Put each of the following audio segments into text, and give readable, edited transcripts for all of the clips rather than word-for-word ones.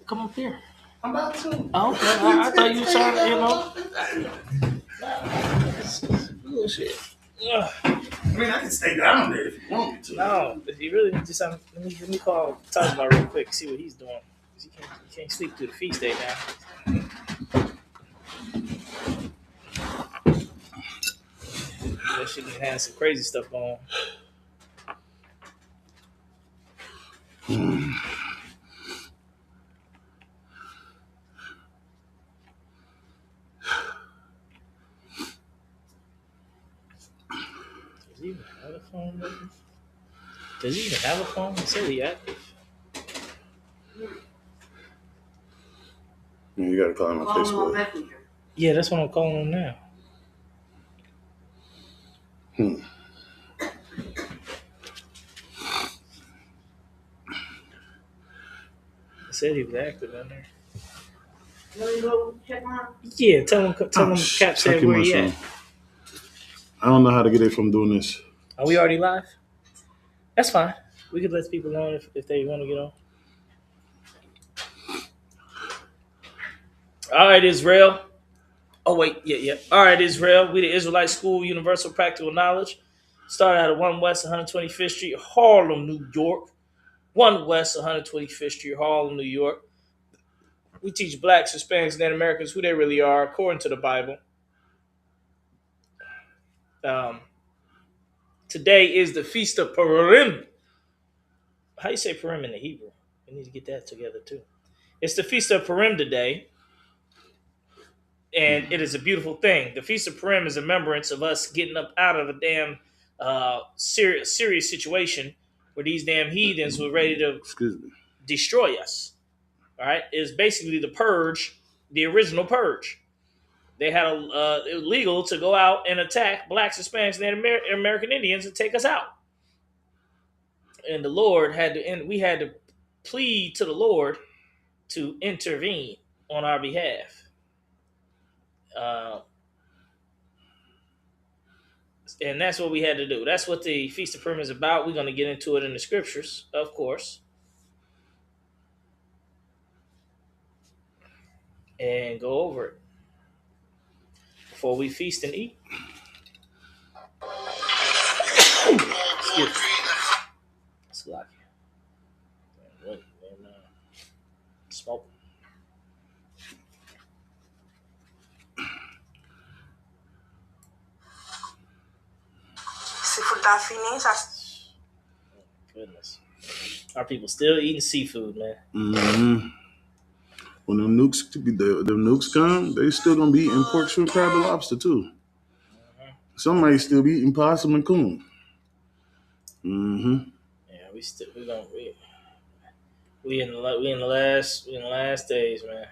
Come up here. I'm about to. Oh, okay. I thought you were trying to, bullshit. I mean, I can stay down there if you want me to. No, if you really just let me call Tajma real quick, see what he's doing. He can't sleep through the feast day now. That shit can have some crazy stuff going on. Does he even have a phone? Baby? Does he even have a phone? He said he active. Yeah, you gotta call him on Facebook. Yeah, that's what I'm calling him now. He said he was active in there. Yeah, tell him Cap said where he at. I don't know how to get it from doing this. Are we already live? That's fine. We could let people know if they want to get on. All right, Israel. Oh, wait. Yeah. All right, Israel. We the Israelite School of Universal Practical Knowledge. Started out at 1 West 125th Street, Harlem, New York. 1 West 125th Street, Harlem, New York. We teach blacks, Hispanics, and Native Americans who they really are according to the Bible. Today is the Feast of Purim. How you say Purim in the Hebrew? We need to get that together, too. It's the Feast of Purim today. And it is a beautiful thing. The Feast of Purim is a remembrance of us getting up out of a damn serious situation where these damn heathens were ready to destroy us. All right, it's basically the purge, the original purge. They had it was legal to go out and attack blacks, Hispanics, and American Indians and take us out. And the Lord had to, we had to plead to the Lord to intervene on our behalf. And that's what we had to do. That's what the Feast of Purim is about. We're going to get into it in the scriptures, of course. And go over it before we feast and eat. Excuse me. It's lucky. Smoke. Goodness. Our people still eating seafood, man. Mm-hmm. When them nukes come, they still gonna be eating pork, shrimp, crab, and lobster too. Mm-hmm. Some might still be eating possum and coon. Mm-hmm. Yeah, we in the last days, man.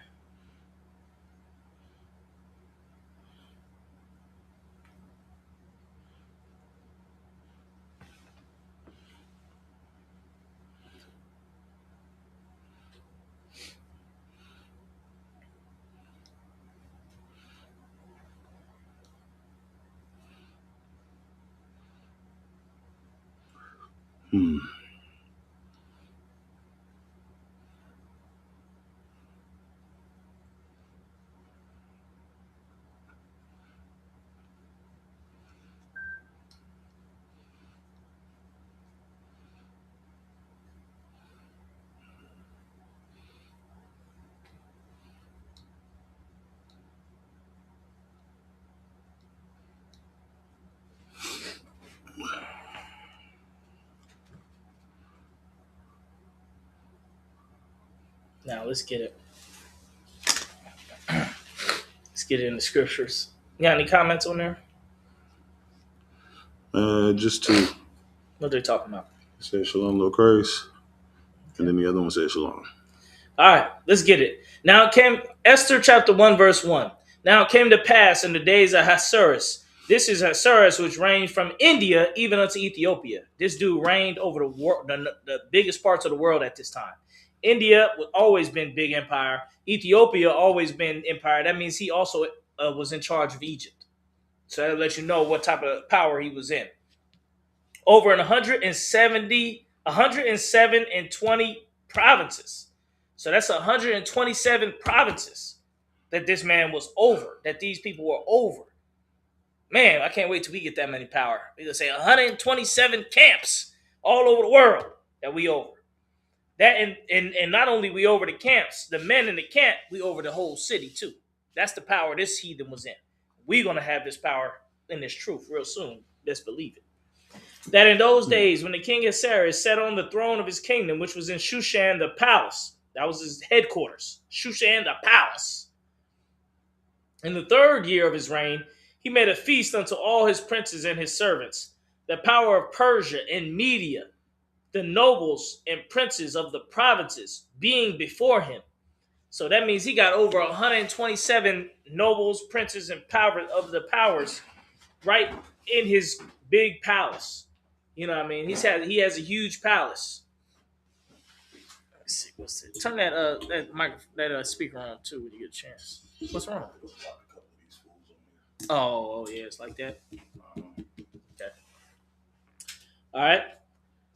Now let's get it. Let's get it in the scriptures. You got any comments on there? Just two. What are they talking about? It says Shalom, Lord Christ. And then the other one says Shalom. All right, let's get it. Now it came, Esther chapter 1, verse 1. Now it came to pass in the days of Ahasuerus. This is Ahasuerus, which reigned from India even unto Ethiopia. This dude reigned over the biggest parts of the world at this time. India always been big empire. Ethiopia always been empire. That means he also was in charge of Egypt. So that lets you know what type of power he was in. Over 170 120 provinces. So that's 127 provinces that this man was over, that these people were over. Man, I can't wait till we get that many power. We're going to say 127 camps all over the world that we over. That and not only we over the camps, the men in the camp, we over the whole city too. That's the power this heathen was in. We're going to have this power in this truth real soon. Let's believe it. That in those days, when the king Ahasuerus sat on the throne of his kingdom, which was in Shushan the palace, that was his headquarters, Shushan the palace. In the 3rd year of his reign, he made a feast unto all his princes and his servants, the power of Persia and Media, the nobles and princes of the provinces being before him. So that means he got over 127 nobles, princes, and power of the powers right in his big palace. You know what I mean? He has a huge palace. Let's see, what's it? Turn that speaker on too when you get a chance. What's wrong? Oh yeah, it's like that. Okay. All right.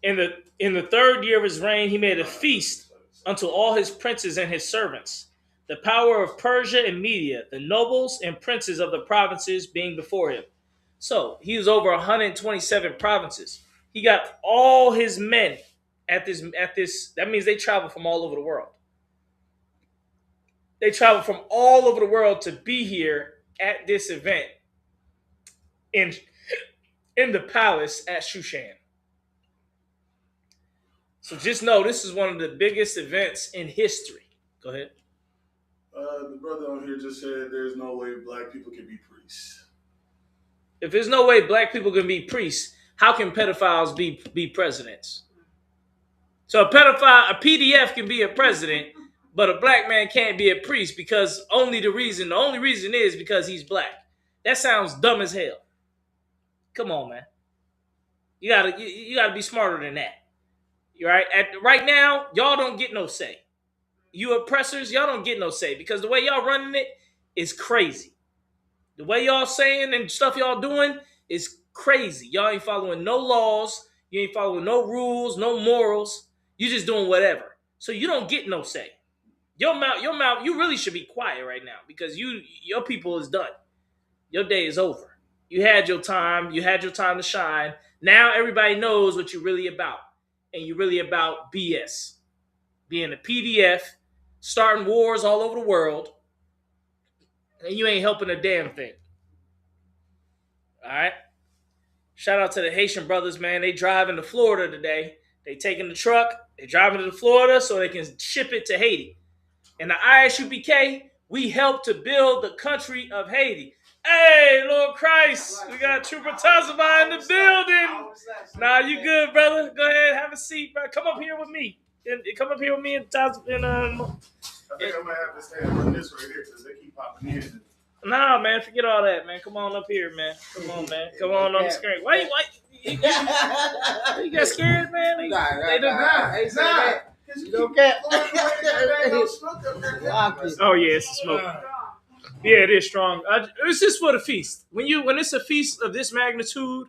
In the 3rd year of his reign, he made a feast unto all his princes and his servants, the power of Persia and Media, the nobles and princes of the provinces being before him. So he was over 127 provinces. He got all his men at this. That means they travel from all over the world. They travel from all over the world to be here at this event in the palace at Shushan. So just know this is one of the biggest events in history. Go ahead. The brother on here just said there's no way black people can be priests. If there's no way black people can be priests, how can pedophiles be presidents? So a pedophile, a PDF can be a president, but a black man can't be a priest because the only reason is because he's black. That sounds dumb as hell. Come on, man. You gotta be smarter than that. You're right. Right now, y'all don't get no say. You oppressors, y'all don't get no say because the way y'all running it is crazy. The way y'all saying and stuff y'all doing is crazy. Y'all ain't following no laws. You ain't following no rules, no morals. You just doing whatever. So you don't get no say. Your mouth, you really should be quiet right now because your people is done. Your day is over. You had your time. You had your time to shine. Now everybody knows what you're really about. And you're really about BS. Being a PDF, starting wars all over the world, and you ain't helping a damn thing. All right? Shout out to the Haitian brothers, man. They driving to Florida today. They taking the truck. They driving to Florida so they can ship it to Haiti. And the UPK, we help to build the country of Haiti. Hey, Lord Christ, we got Trooper Tazaba in the building. Nah, you good, brother. Go ahead, have a seat, bro. Come up here with me. Come up here with me and Tazaba. I think I might have to stay on this right here because they keep popping in. Nah, man, forget all that, man. Come on up here, man. Come on, man. Come on the screen. Why? You got scared, man? They nah. You don't get. Oh yeah, it's a smoke. Yeah, it is strong. It's just for the feast. When it's a feast of this magnitude,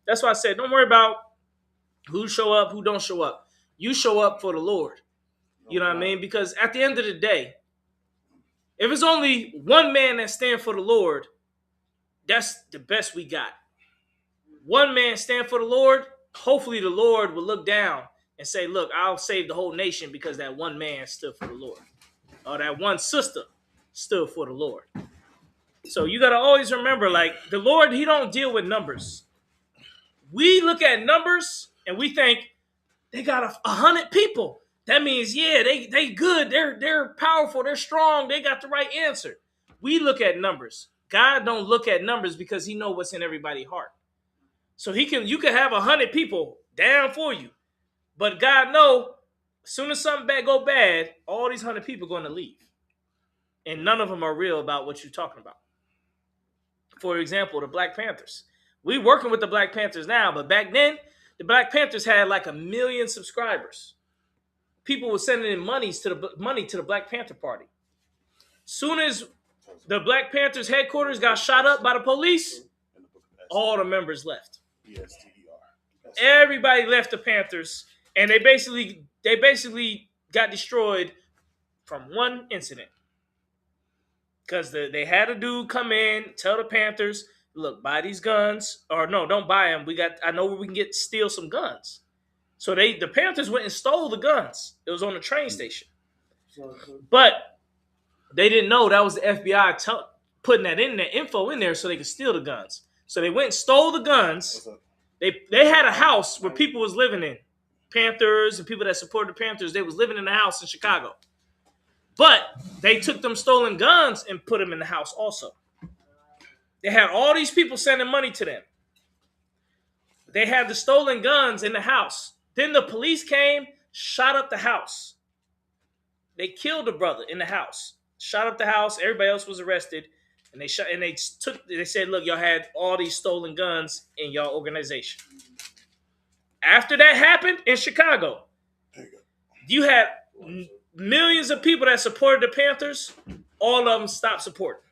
that's why I said don't worry about who show up, who don't show up. You show up for the Lord. You know what I mean? Because at the end of the day, if it's only one man that stand for the Lord, that's the best we got. One man stand for the Lord. Hopefully the Lord will look down and say, look, I'll save the whole nation because that one man stood for the Lord. Or that one sister stood for the Lord. So you got to always remember, like, the Lord, he don't deal with numbers. We look at numbers and we think they got 100 people. That means, yeah, they good. They're powerful. They're strong. They got the right answer. We look at numbers. God don't look at numbers because he know what's in everybody's heart. So you can have 100 people down for you. But God know, as soon as something bad go bad, all these 100 people are going to leave. And none of them are real about what you're talking about. For example, the Black Panthers. We're working with the Black Panthers now, but back then, the Black Panthers had like 1 million subscribers. People were sending in money to the Black Panther Party. Soon as the Black Panthers headquarters got shot up by the police, all the members left. Everybody left the Panthers, And they basically got destroyed from one incident. Because they had a dude come in, tell the Panthers, look, buy these guns. Or no, don't buy them. I know where we can steal some guns. So the Panthers went and stole the guns. It was on the train station. But they didn't know that was the FBI putting that info in there so they could steal the guns. So they went and stole the guns. They had a house where people was living in. Panthers and people that supported the Panthers, they was living in a house in Chicago. But they took them stolen guns and put them in the house also. They had all these people sending money to them. They had the stolen guns in the house. Then the police came, shot up the house. They killed the brother in the house. Shot up the house. Everybody else was arrested. And they said, look, y'all had all these stolen guns in y'all organization. After that happened in Chicago, you had millions of people that supported the Panthers. All of them stopped supporting.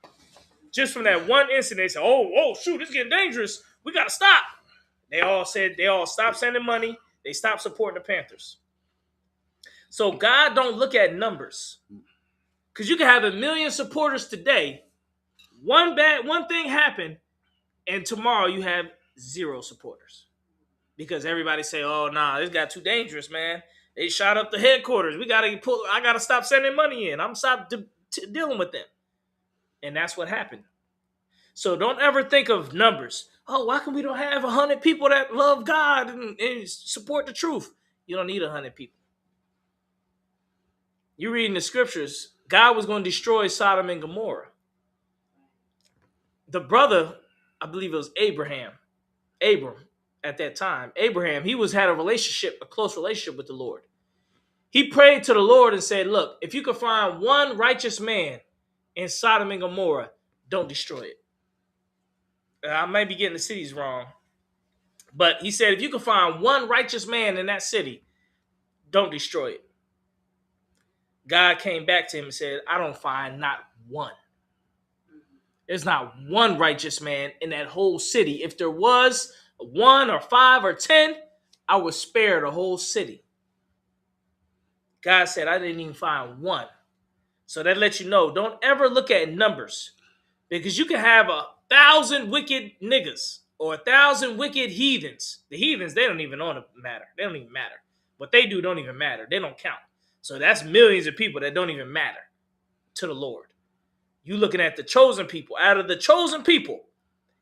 Just from that one incident, they said, oh, shoot, it's getting dangerous. We got to stop. They all stopped sending money. They stopped supporting the Panthers. So God don't look at numbers. Because you can have 1 million supporters today. One thing happened, and tomorrow you have 0 supporters. Because everybody say, oh, nah, this got too dangerous, man. They shot up the headquarters. I got to stop sending money in. I'm stop dealing with them. And that's what happened. So don't ever think of numbers. Oh, why can we don't have 100 people that love God and support the truth? You don't need 100 people. You're reading the scriptures. God was going to destroy Sodom and Gomorrah. The brother, I believe it was Abram, at that time. Abraham, he had a close relationship with the Lord. He prayed to the Lord and said, look, if you could find one righteous man in Sodom and Gomorrah, don't destroy it. I might be getting the cities wrong. But he said, if you could find one righteous man in that city, don't destroy it. God came back to him and said, I don't find not one. There's not one righteous man in that whole city. If there was 1 or 5 or 10, I would spare the whole city. God said, I didn't even find one. So that lets you know, don't ever look at numbers. Because you can have 1,000 wicked niggas or 1,000 wicked heathens. The heathens, they don't even matter. They don't even matter. What they do don't even matter. They don't count. So that's millions of people that don't even matter to the Lord. You looking at the chosen people. Out of the chosen people,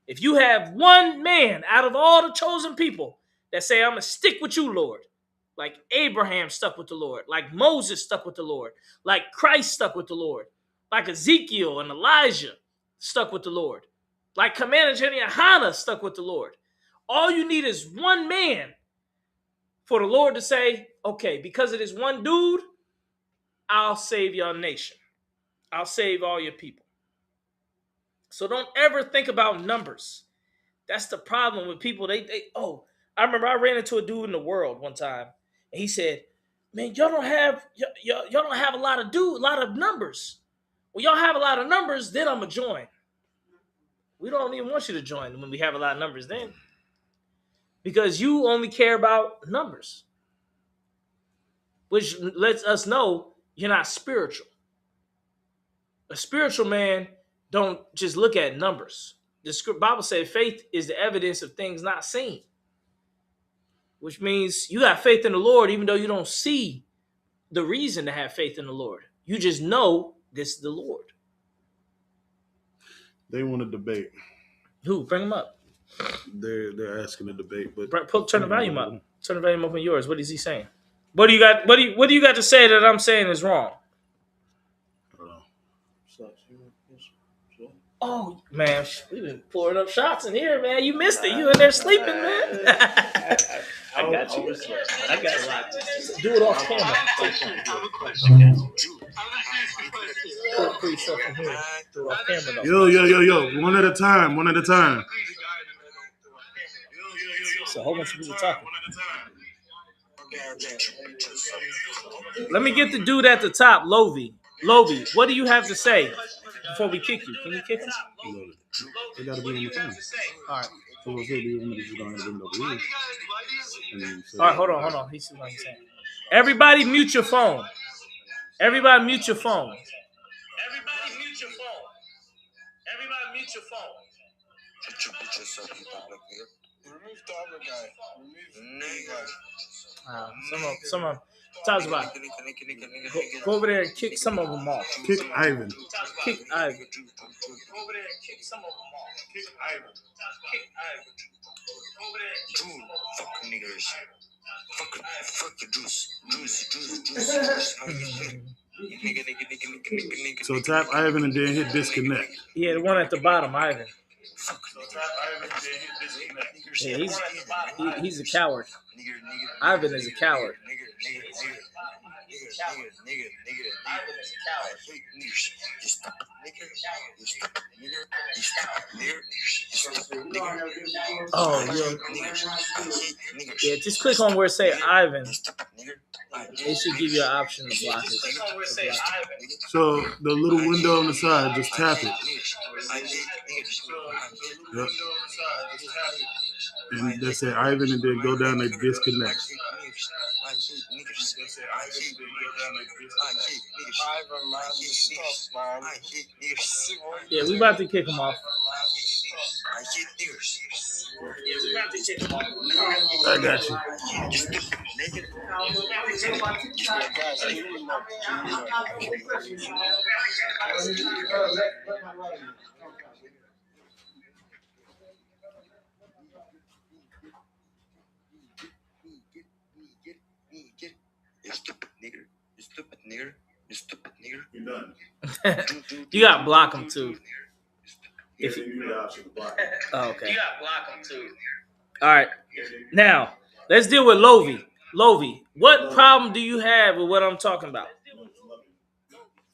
if you have one man out of all the chosen people that say, I'm going to stick with you, Lord. Like Abraham stuck with the Lord. Like Moses stuck with the Lord. Like Christ stuck with the Lord. Like Ezekiel and Elijah stuck with the Lord. Like Commander General Hannah stuck with the Lord. All you need is one man for the Lord to say, okay, because of this one dude, I'll save your nation. I'll save all your people. So don't ever think about numbers. That's the problem with people. I remember I ran into a dude in the world one time, and he said, man, y'all don't have a lot of numbers. When y'all have a lot of numbers, then I'm going to join. We don't even want you to join when we have a lot of numbers then. Because you only care about numbers. Which lets us know you're not spiritual. A spiritual man don't just look at numbers. The Bible says faith is the evidence of things not seen. Which means you got faith in the Lord even though you don't see the reason to have faith in the Lord. You just know this is the Lord. They want to debate. Who? Bring them up. They're asking to debate, but turn the volume up. Turn the volume up on yours. What is he saying? What do you got? What do you got to say that I'm saying is wrong? Oh man, we've been pouring up shots in here, man. You missed it. You in there sleeping, man. I got you. Do it off camera. Put yourself in here. Do it off camera, though. Yo. One at a time. So a whole bunch of people talking. Let me get the dude at the top, Lovey. Lovey, what do you have to say before we kick you? Can you kick us? They got to be on the phone. All right. All right, hold on. He's what he's saying. Everybody mute your phone. Everybody mute your phone. Everybody mute your phone. Everybody mute your phone. Remove the other guy. Some of them. Talks about go over there and kick some of them off. Kick Ivan. Kick Ivan. Go over there and kick some of them off. Kick Ivan. Kick Ivan. Go over there and kick fuck niggers. Fuck the juice. So tap Ivan and then hit disconnect. Yeah, the one at the bottom, Ivan. So tap Ivan and then hit disconnect. Yeah, he's a coward. Ivan is a coward. Oh, yeah. Just click on where it say Ivan. They should give you an option to block it. So the little window on the side, just tap it. Yep. And they say Ivan and then go down and disconnect. Yeah, we about to kick him off. I got you. You stupid nigger. You're done. You gotta block him too. If you give me the option to block him. Oh, okay. You gotta block him too. All right. Now, let's deal with Lovey. Lovey, what problem do you have with what I'm talking about?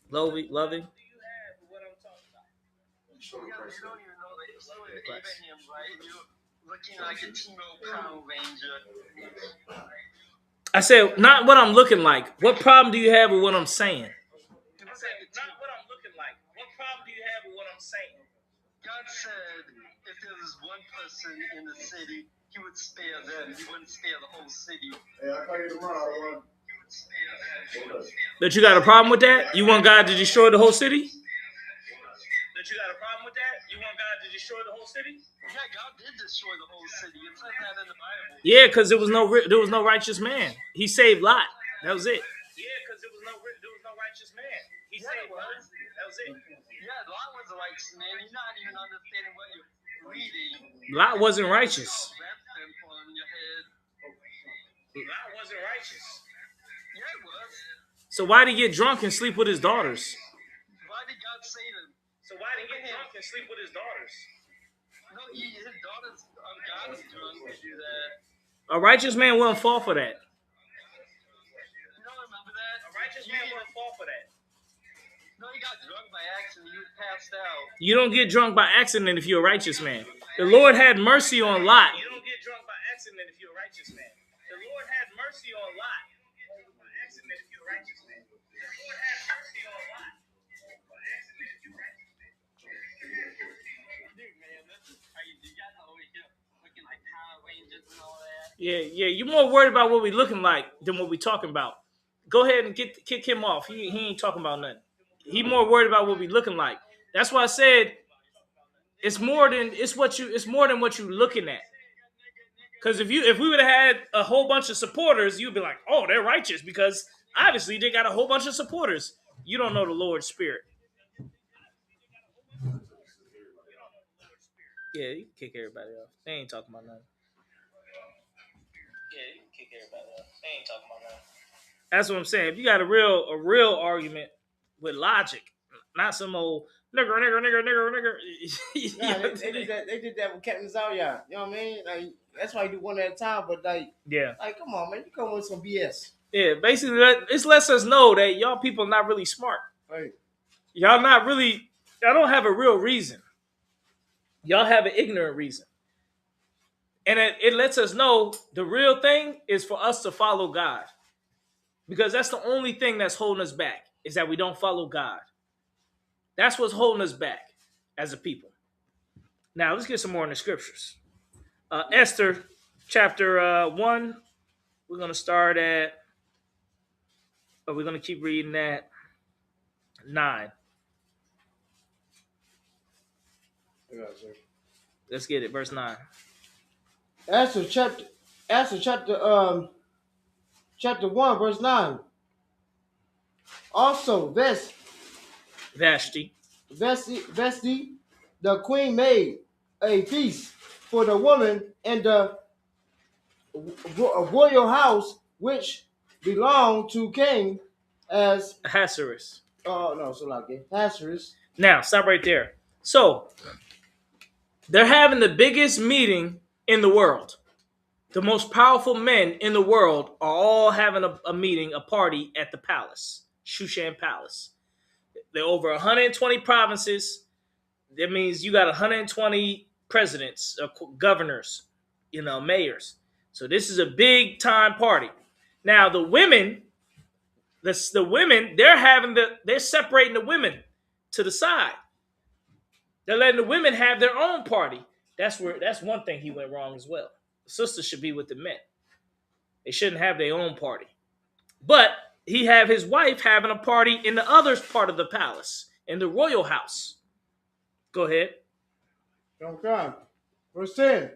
Lovey? You don't even know the history of Abraham, right? You're looking like a Timo Power Ranger. I said, not what I'm looking like. What problem do you have with what I'm saying? I said, not what I'm looking like. What problem do you have with what I'm saying? God said if there was one person in the city, he would spare them. He wouldn't spare the whole city. Hey, I'll call you tomorrow. He would spare them. That you got a problem with that? You want God to destroy the whole city? That you got a problem with that? You want God to destroy the whole city? Yeah, God did destroy the whole city. It says that in the Bible. Yeah, because there was no righteous man. He saved Lot. That was it. Yeah, because there was no righteous man. He saved Lot. That was it. Yeah, Lot was a righteous man. You're not even understanding what you're reading. Lot wasn't righteous. Lot wasn't righteous. Yeah, it was. So why did he get drunk and sleep with his daughters? Why did God save him? So why did he get drunk and sleep with his daughters? No, his daughters, God is drunk to do that. A righteous man wouldn't fall for that. You don't remember that? A righteous man wouldn't fall for that. No, he got drunk by accident. He was passed out. You don't get drunk by accident if you're a righteous man. The Lord had mercy on Lot. You don't get drunk by accident if you're a righteous man. The Lord had mercy on Lot. By accident if you're a righteous man. The Lord had mercy on Lot. By accident if you're a righteous man. Dude, man, this is crazy. You guys are over here looking like Power Rangers and all that. Yeah. You're more worried about what we looking like than what we talking about. Go ahead and kick him off. He ain't talking about nothing. He more worried about what we looking like. That's why I said it's more than what you looking at. Because if we would have had a whole bunch of supporters, you'd be like, oh, they're righteous because obviously they got a whole bunch of supporters. You don't know the Lord's spirit. Yeah, you can kick everybody off. They ain't talking about nothing. Yeah, you can kick everybody off. They ain't talking about nothing. That's what I'm saying. If you got a real argument with logic, not some old nigger. Nah, they did that with Captain Zaria. You know what I mean? Like, that's why you do one at a time. But like, come on, man, you come with some BS. Yeah, basically, it lets us know that y'all people are not really smart. Right. Y'all don't have a real reason. Y'all have an ignorant reason. And it lets us know the real thing is for us to follow God. Because that's the only thing that's holding us back, is that we don't follow God. That's what's holding us back as a people. Now, let's get some more in the scriptures. Esther, chapter 1. We're going to start at, or we're going to keep reading at 9. Let's get it, verse 9. Esther chapter 1, verse 9. Also, Vashti, the queen made a feast for the woman in the royal house which belonged to King as Ahasuerus. Ahasuerus. Now, stop right there. So, they're having the biggest meeting in the world. The most powerful men in the world are all having a meeting, a party at the palace, Shushan Palace. There are over 120 provinces. That means you got 120 presidents, governors, mayors. So this is a big time party. Now the women, they're separating the women to the side. They're letting the women have their own party. That's one thing he went wrong as well. The sisters should be with the men. They shouldn't have their own party. But he have his wife having a party in the other part of the palace, in the royal house. Go ahead. Okay. Verse 10.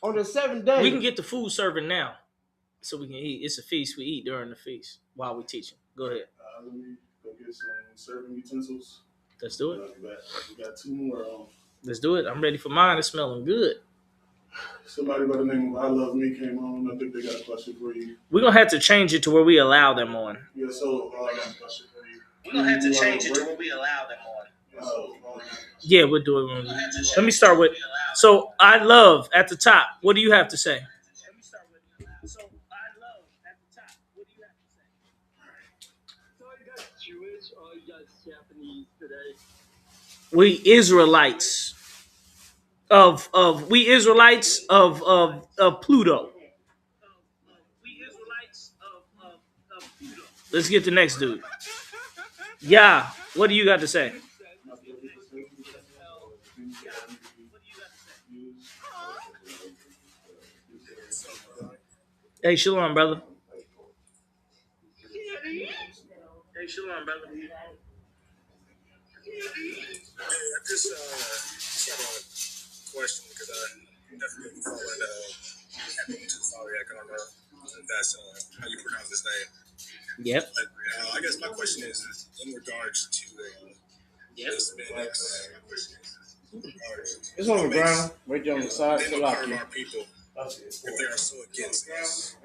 On the 7th day. We can get the food serving now, so we can eat. It's a feast. We eat during the feast while we teaching. Go ahead. Let me go get some serving utensils. Let's do it. We got 2 more. Let's do it. I'm ready for mine. It's smelling good. Somebody by the name of I Love Me came on. I think they got a question for you. We're going to have to change it to where we allow them on. Yeah, so I got a question for you. We're going to have to change it to where we allow them on. Yeah, we'll do it. Let me start with, so I love at the top. What do you have to say? So I love at the top. What do you have to say? So are you guys Jewish or are you guys Japanese today? We Israelites of Pluto. We Israelites of Pluto. Let's get the next dude. Yeah, what do you got to say? Hey, shalom, brother. Hey, shalom, brother. I just have a question because I definitely following I don't know if that's how you pronounce his name. Yep. But, I guess my question is in regards to the Hispanics. It's on the ground, right there on the side. They don't harm our people if they are so against us.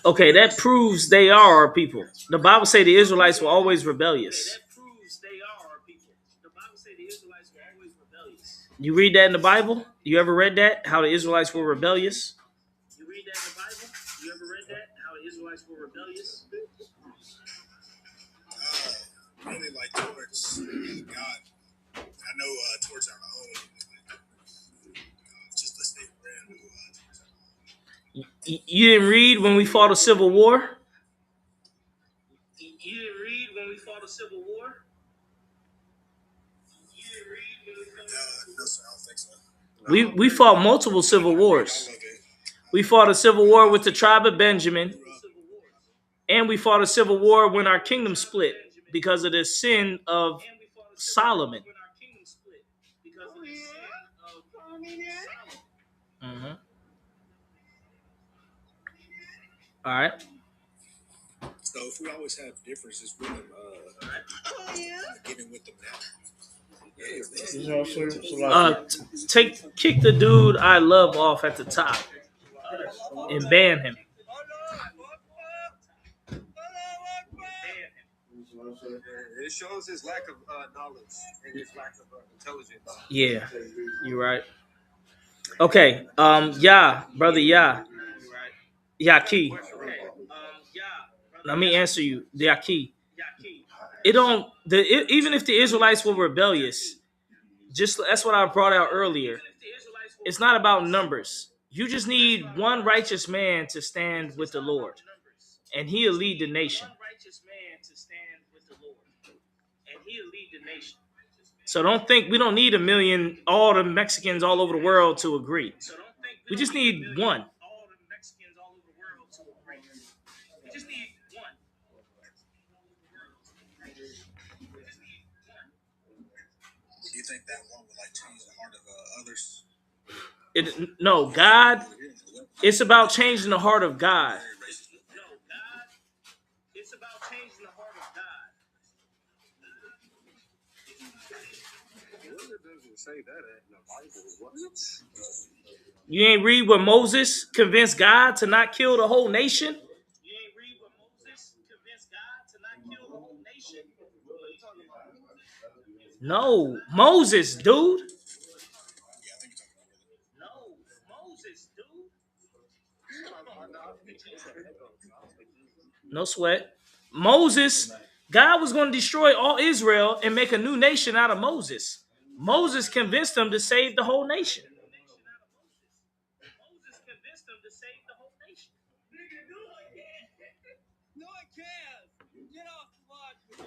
Okay, that proves they are our people. The Bible say the Israelites were always rebellious. You read that in the Bible? You ever read that? How the Israelites were rebellious? You read that in the Bible? You ever read that? How the Israelites were rebellious? Mainly like towards God. I know towards our own. Just let's say towards our own. You didn't read when we fought a civil war? You didn't read when we fought a civil war? You didn't read when we fought a civil war? No, sir, I don't think so. We fought multiple civil wars. We fought a civil war with the tribe of Benjamin. And we fought a civil war when our kingdom split because of the sin of Solomon. Mm-hmm. All right. So if we always have differences with them, getting with them now. Kick the dude I love off at the top and ban him. It shows his lack of knowledge and his lack of intelligence. Yeah, you're right. Okay, brother, Yaki. Let me answer you, Yaki. Even if the Israelites were rebellious, that's what I brought out earlier. It's not about numbers. You just need one righteous man to stand with the Lord, and he'll lead the nation. So don't think we don't need a million, all the Mexicans all over the world to agree. We just need one. Do you think that one would like change the heart of others? No, God. It's about changing the heart of God. It's about changing the heart of God. Where does it say that in the Bible? What? You ain't read where Moses convinced God to not kill the whole nation? You ain't read where Moses convinced God to not kill the whole nation? What are you talking about? No, Moses, dude. Yeah, I think you're talking about. No, Moses, dude. No sweat. Moses, God was going to destroy all Israel and make a new nation out of Moses. Moses convinced them to save the whole nation. Moses convinced them to save the whole nation. No, I can't. Get off the lodge, you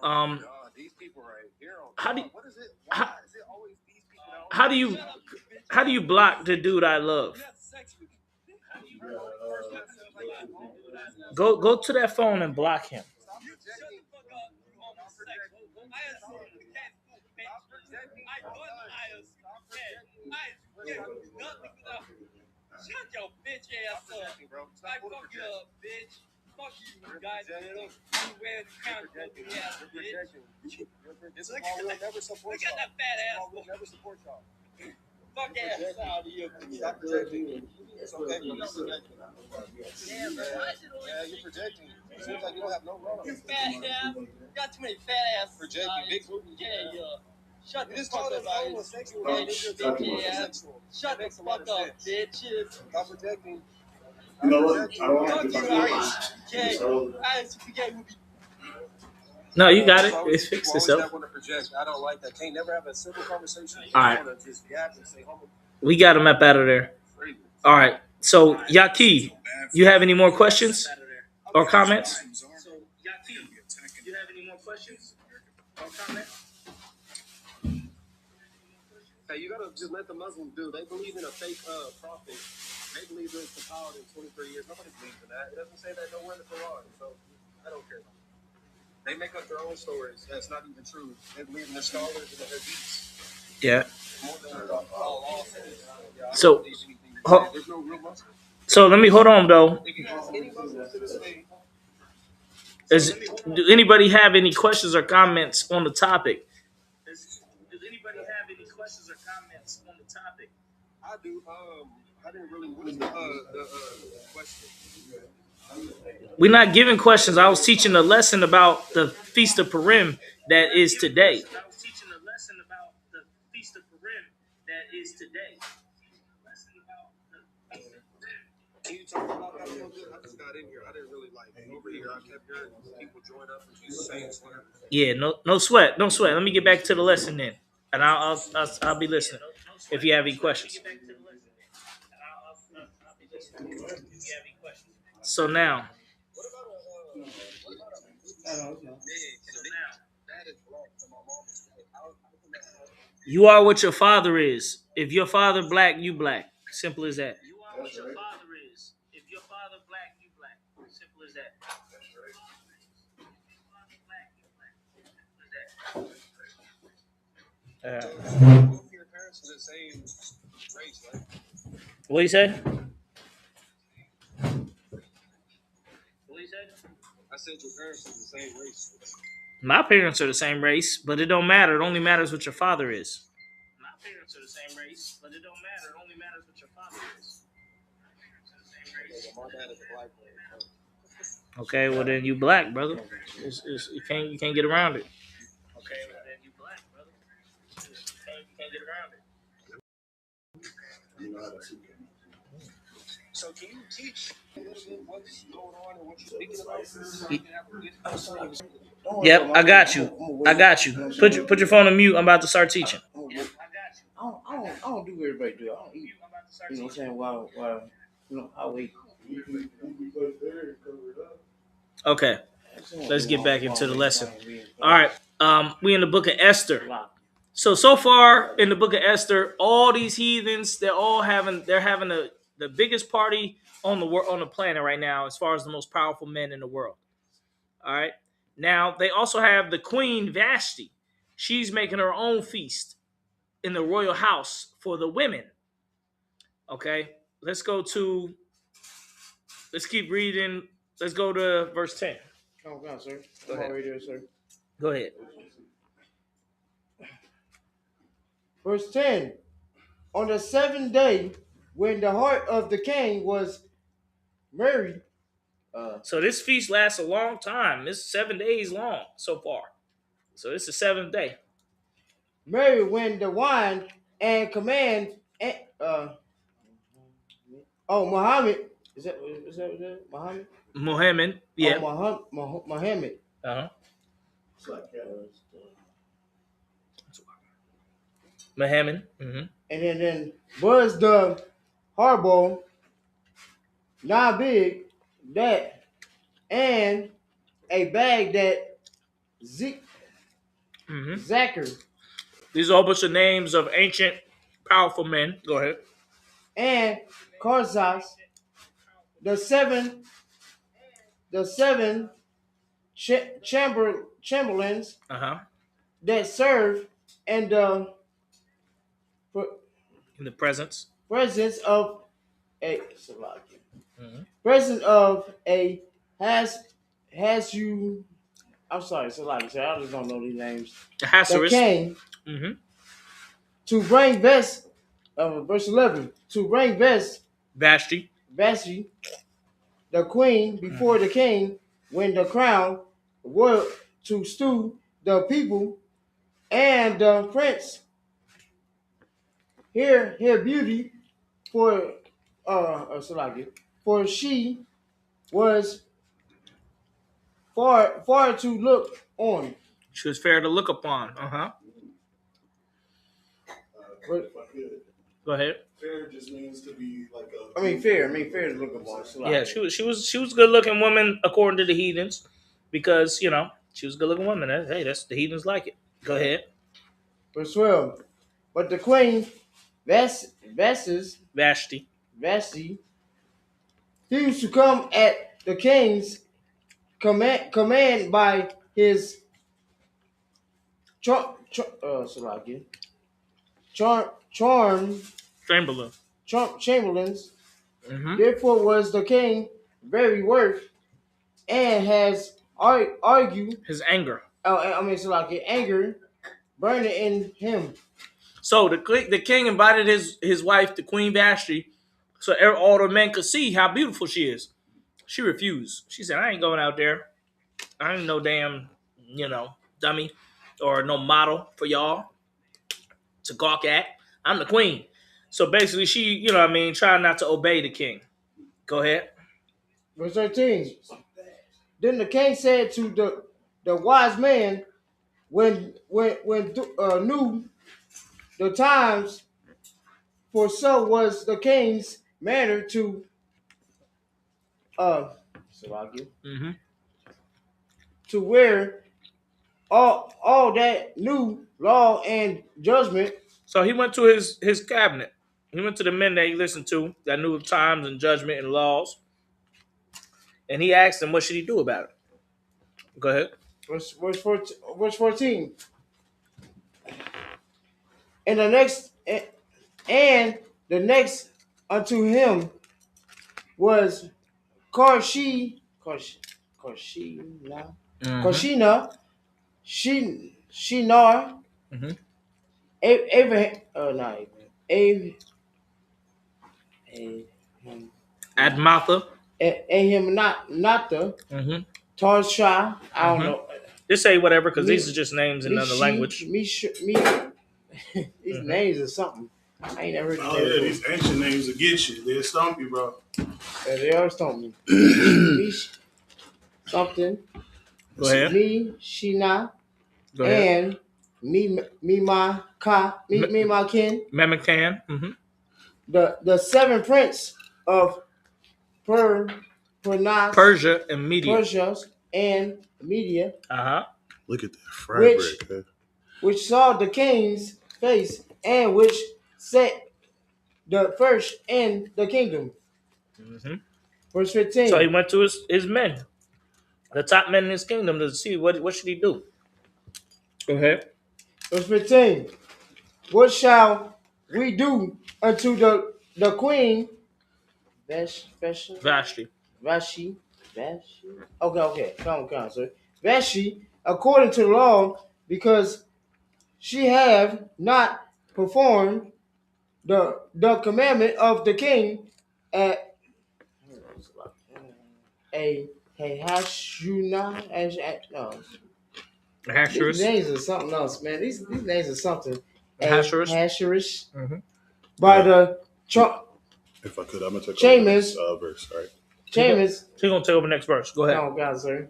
homosexual. These people right here. How do you, What is it? how, Is it always these people? how do you block the dude I love? Go to that phone and block him. Shut your bitch ass up. I fuck you up, bitch. Fuck you, goddamn. You wear the counter ass bitch. Look at that fat ass. We'll never support y'all. Fuck ass out of you. Stop projecting. It's okay. You're projecting. Yeah, you're projecting. It seems like you don't have no role. You fat ass. You got too many fat ass. Projecting. Big movie. Yeah. Shut the fuck up, homosexual. Shut the fuck up, bitches. Stop projecting. You know what? I don't Fuck like you, No, you got it. It's fixed itself. I don't like that. Can't never have a simple conversation. All right. We got him up out of there. All right. So, Yaki, you have any more questions or comments? You have any more questions or comments? Hey, you gotta just let the Muslims do. They believe in a fake prophet. They believe it's compiled in 23 years. Nobody believes in that. It doesn't say that nowhere in the Quran. So I don't care. They make up their own stories. That's not even true. They believe in the scholars and the hadiths. Yeah. More than all says. So, There's no real Muslim. so let me hold on though. If you ask any Muslim to this day, Do anybody have any questions or comments on the topic? does anybody have any questions or comments on the topic? I do. I didn't really. What is the question? We're not giving questions. I was teaching a lesson about the Feast of Purim that is today. I was teaching a lesson about the Feast of Purim that is today. Can you talk about that a little bit? I just got in here. I didn't really like over here. I kept hearing people join up and just saying swear. Yeah, no sweat. Let me get back to the lesson then, and I'll be listening if you have any questions. So now, you are what your father is. If your father black, you black. Simple as that. You are what your father is. If your father black, you black. Simple as that. Your parents are the same race, right? What you say? I said your parents are the same race. My parents are the same race, but it don't matter. It only matters what your father is. My parents are the same race, but it don't matter. It only matters what your father is. My dad is a black man. Okay, well then you black, brother. You can't get around it. Okay, well then you black, brother. You can't get around it. So can you teach a little bit what's going on and what you're speaking about? Yep, I got you. Put your phone on mute. I'm about to start teaching. I don't do what everybody do. I don't eat. You know what I'm saying? While I wait. Okay, let's get back into the lesson. All right. We in the book of Esther. So far in the book of Esther, all these heathens, they're having the biggest party on the planet right now, as far as the most powerful men in the world. All right. Now they also have the Queen Vashti. She's making her own feast in the royal house for the women. Okay. Let's keep reading. Let's go to verse 10. Calm down, sir. Go I'm ahead. already there, sir. Go ahead. Verse 10. On the 7th day, when the heart of the king was merry. So this feast lasts a long time. It's 7 days long so far. So this is the 7th day. Merry when the wine and command. Muhammad. Is that Muhammad? Muhammad. Yeah. Muhammad. Uh-huh. Muhammad. Mm-hmm. And then was the harbor not big that and a bag that Zachar. These are a whole bunch of names of ancient powerful men. Go ahead. And Karzas, the seven chamberlains that serve and in the presence of a presence of a has you. I'm sorry, Salaki. I just don't know these names. The king to bring vest. Verse 11 to bring Vashti, the queen, before the king, when the crown were to stew the people and the prince. Here beauty for Salaki, for she was far to look on. She was fair to look upon. Go ahead. Fair just means to be like a. fair to look upon. Yeah, she was a good looking woman according to the heathens, because she was a good looking woman. Hey, that's the heathens like it. Go ahead. Verse 12. But the queen Vashti refused to come at the king's command by his chamberlains. Therefore was the king very wroth and has argued his anger. Anger burning in him. So the king invited his wife, the Queen Vashti, so all the men could see how beautiful she is. She refused. She said, "I ain't going out there. I ain't no damn, dummy or no model for y'all to gawk at. I'm the queen." So basically, she, trying not to obey the king. Go ahead. Verse 13. Then the king said to the wise man, when knew the times, for so was the king's manner to to wear all that new law and judgment. So he went to his cabinet. He went to the men that he listened to that knew times and judgment and laws, and he asked them, what should he do about it? Go ahead. Verse 14. And the next unto him was Karshina, Shinar, Abraham, Admatha, Ahimnatha, Tarsha. I don't know. Just say whatever, because these are just names in another language. These names are something. I ain't never heard of these ancient names will get you. They'll stomp you, bro. Yeah, they are stomp me. Something. Go ahead. Me, Shina, and me, my kin. Memakan. The seven prince of Persia and Media. Persia and Media. Look at that fried bread. Which saw the king's face, and which set the first in the kingdom. Mm-hmm. Verse 15. So he went to his men, the top men in his kingdom, to see what should he do. Go ahead. Verse 15. What shall we do unto the queen Vashti. Okay. Come, sir. Vashti, according to the law, because she have not performed the commandment of the king at a Hashuna. No, these names are something else, man. These names are something. Hasherish. Mm-hmm. By the if I could, I'm gonna take Chambers. Verse, right? Chambers. She's gonna take over the next verse. Go ahead. Oh God, sir.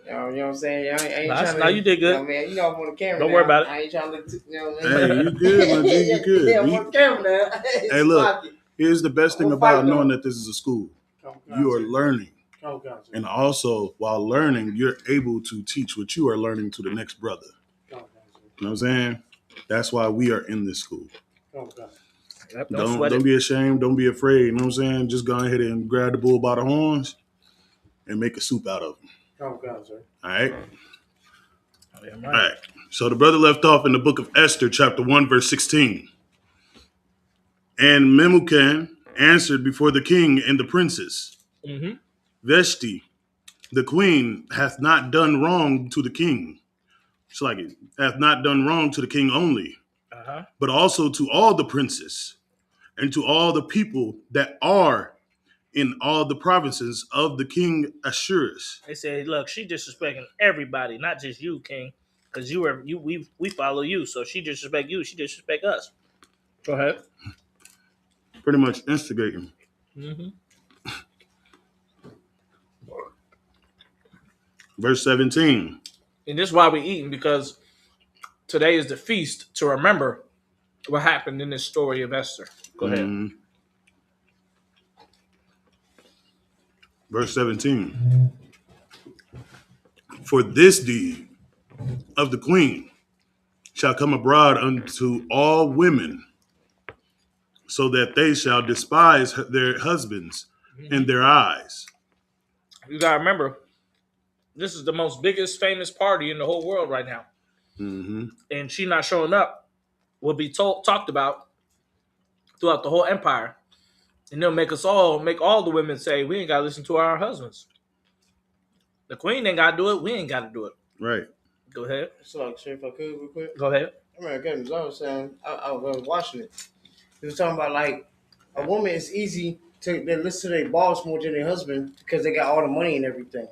You know what I'm saying? I ain't Nah, trying to. now you did good. You know, man, you know I'm on the camera. Don't now. worry about it. I ain't trying to look. You know what I mean? Hey, you good, my G? You good? Yeah, I'm on the camera now. Hey, look. Here's the best thing about knowing that this is a school. You are learning. Oh, God, and also, while learning, you're able to teach what you are learning to the next brother. You know what I'm saying? That's why we are in this school. Yep, don't be ashamed. Don't be afraid. You know what I'm saying? Just go ahead and grab the bull by the horns and make a soup out of them. All right? All right. So the brother left off in the book of Esther, chapter 1, verse 16. And Memucan answered before the king and the princes. Mm-hmm. Vashti, the queen, hath not done wrong to the king. It's like it hath not done wrong to the king only, but also to all the princes and to all the people that are in all the provinces of the king Assuerus. They said, look, she disrespecting everybody, not just you, king, because we follow you. So she disrespect you, she disrespect us. Go ahead. Pretty much instigating. Mm-hmm. Verse 17. And this is why we're eating, because today is the feast to remember what happened in this story of Esther. Go ahead. Verse 17. For this deed of the queen shall come abroad unto all women, so that they shall despise their husbands in their eyes. You gotta remember, this is the most biggest famous party in the whole world right now. Mm-hmm. And she not showing up will be talked about throughout the whole empire. And they'll make all the women say, we ain't gotta listen to our husbands. The queen ain't gotta do it, we ain't gotta do it. Right. Go ahead. So, sir, if I could, real quick. Go ahead. I remember I was saying, I was watching it. He was talking about like a woman is easy to listen to their boss more than their husband because they got all the money and everything.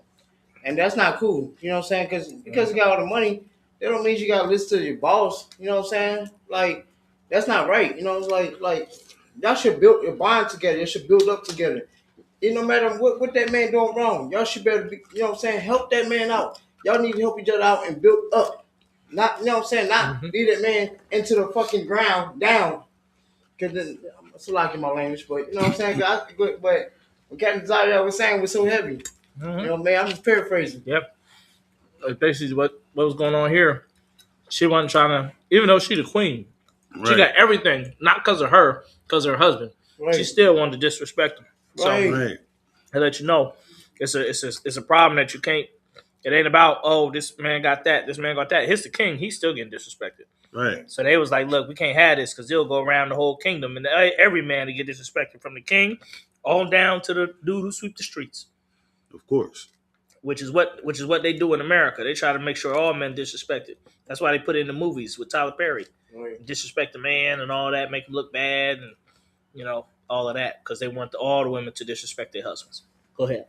And that's not cool. You know what I'm saying? Because you got all the money, that don't mean you got to listen to your boss. You know what I'm saying? Like, that's not right. You know, it's like y'all should build a bond together. You should build up together. It no matter what that man doing wrong, y'all should better be, you know what I'm saying, help that man out. Y'all need to help each other out and build up. Not, you know what I'm saying, not lead that man into the fucking ground down. Because then, it's like in my language, but you know what I'm saying? But what Captain Zaria was saying was so heavy. Mm-hmm. You know, man, I'm just paraphrasing. Yep. Basically, what was going on here, she wasn't trying to, even though she the queen, right. She got everything, not because of her, because of her husband. Right. She still wanted to disrespect him. So, right. I let you know, it's a problem that you can't. It ain't about, oh, this man got that, this man got that. He's the king. He's still getting disrespected. Right. So they was like, look, we can't have this because they'll go around the whole kingdom and every man to get disrespected, from the king on down to the dude who sweep the streets. Of course. Which is what they do in America. They try to make sure all men disrespected. That's why they put it in the movies with Tyler Perry. Right. Disrespect the man and all that, make him look bad, and you know, all of that, because they want all the women to disrespect their husbands. Go ahead.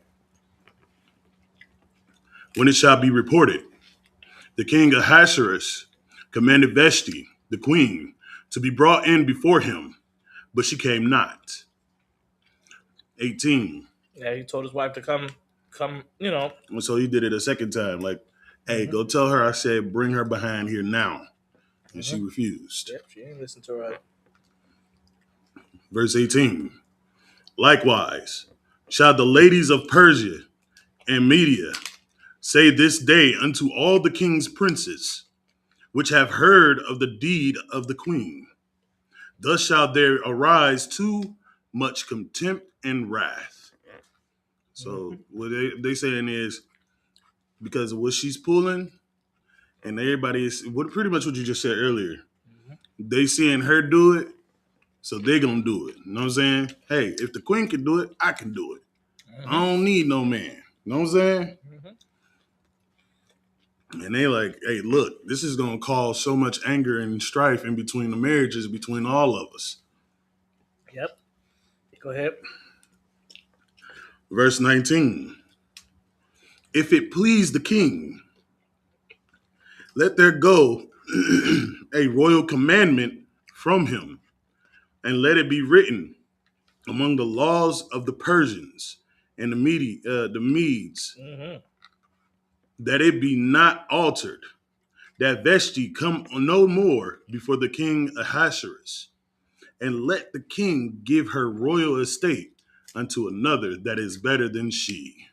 When it shall be reported, the king Ahasuerus commanded Vashti, the queen, to be brought in before him, but she came not. 18. Yeah, he told his wife to come, you know. So he did it a second time. Like, hey, go tell her I said bring her behind here now. And she refused. Yep, she didn't listen to her. Verse 18. Likewise, shall the ladies of Persia and Media say this day unto all the king's princes, which have heard of the deed of the queen, thus shall there arise too much contempt and wrath. So what they saying is, because of what she's pulling, and everybody is pretty much what you just said earlier. They seeing her do it, so they gonna do it. You know what I'm saying? Hey, if the queen can do it, I can do it. I don't need no man. You know what I'm saying? And they like, hey, look, this is gonna cause so much anger and strife in between the marriages between all of us. Yep. Go ahead. Verse 19. If it please the king, let there go a royal commandment from him, and let it be written among the laws of the Persians and the Medes, that it be not altered, that Vashti come no more before the king Ahasuerus, and let the king give her royal estate unto another that is better than she.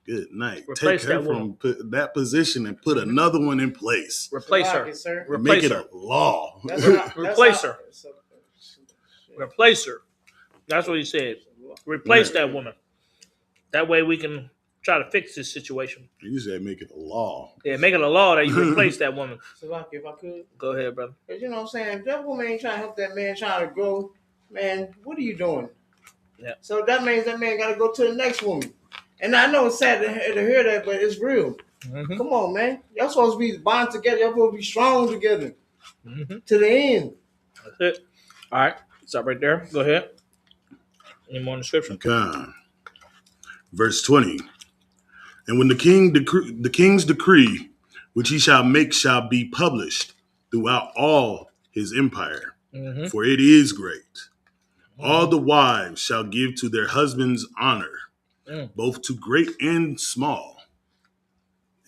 Good night. Replace Take her from that position and put another one in place. Replace her. Make it a law. Replace her. Replace her. That's what he said. Replace that woman. That way we can try to fix this situation. You said make it a law. Yeah, make it a law that you replace that woman. So, if I could. Go ahead, brother. Because you know what I'm saying? If that woman ain't trying to help that man trying to grow, man, what are you doing? Yeah. So that means that man got to go to the next woman. And I know it's sad to hear that, but it's real. Come on, man. Y'all supposed to be bond together. Y'all supposed to be strong together. To the end. That's it. All right. Stop right there. Go ahead. Any more in the scripture? Okay. Verse 20. And when the king's decree, which he shall make, shall be published throughout all his empire, for it is great. All the wives shall give to their husbands honor, both to great and small.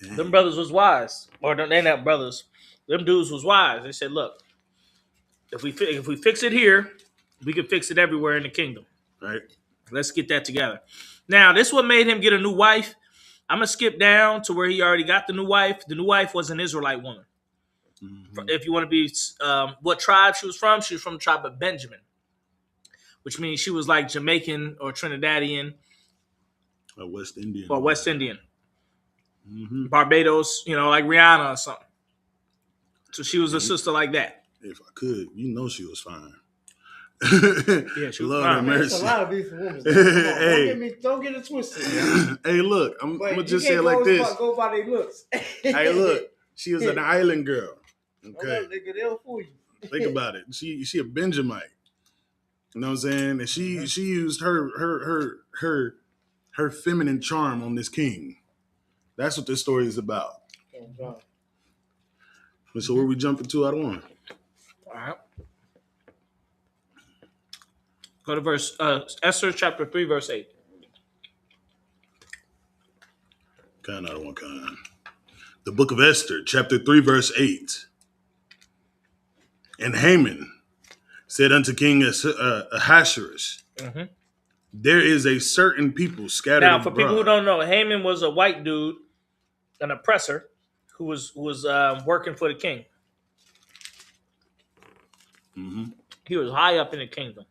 Them brothers was wise. Or they not brothers. Them dudes was wise. They said, look, if we fix it here, we can fix it everywhere in the kingdom. Right. Let's get that together. Now, this what made him get a new wife. I'm going to skip down to where he already got the new wife. The new wife was an Israelite woman. If you want to be, what tribe she was from the tribe of Benjamin, which means she was like Jamaican or Trinidadian. Or West Indian. Or West Indian. Barbados, like Rihanna or something. So she was a sister like that. If I could, she was fine. Yeah, she was fine. There's a lot of beautiful women. Hey, don't get it twisted. Hey, look, I'm gonna just say it like this. Go by their looks. Hey, look, she was an island girl. Okay, they'll fool you. Think about it. She a Benjamite. You know what I'm saying? And she used her feminine charm on this king. That's what this story is about. So where we jumping to? I don't want. All right. Go to verse Esther chapter 3, verse 8. Kind out of one kind. The book of Esther, chapter 3, verse 8. And Haman said unto King Ahasuerus, there is a certain people scattered Now, for abroad. people who don't know, Haman was a white dude, an oppressor, who was working for the king. He was high up in the kingdom.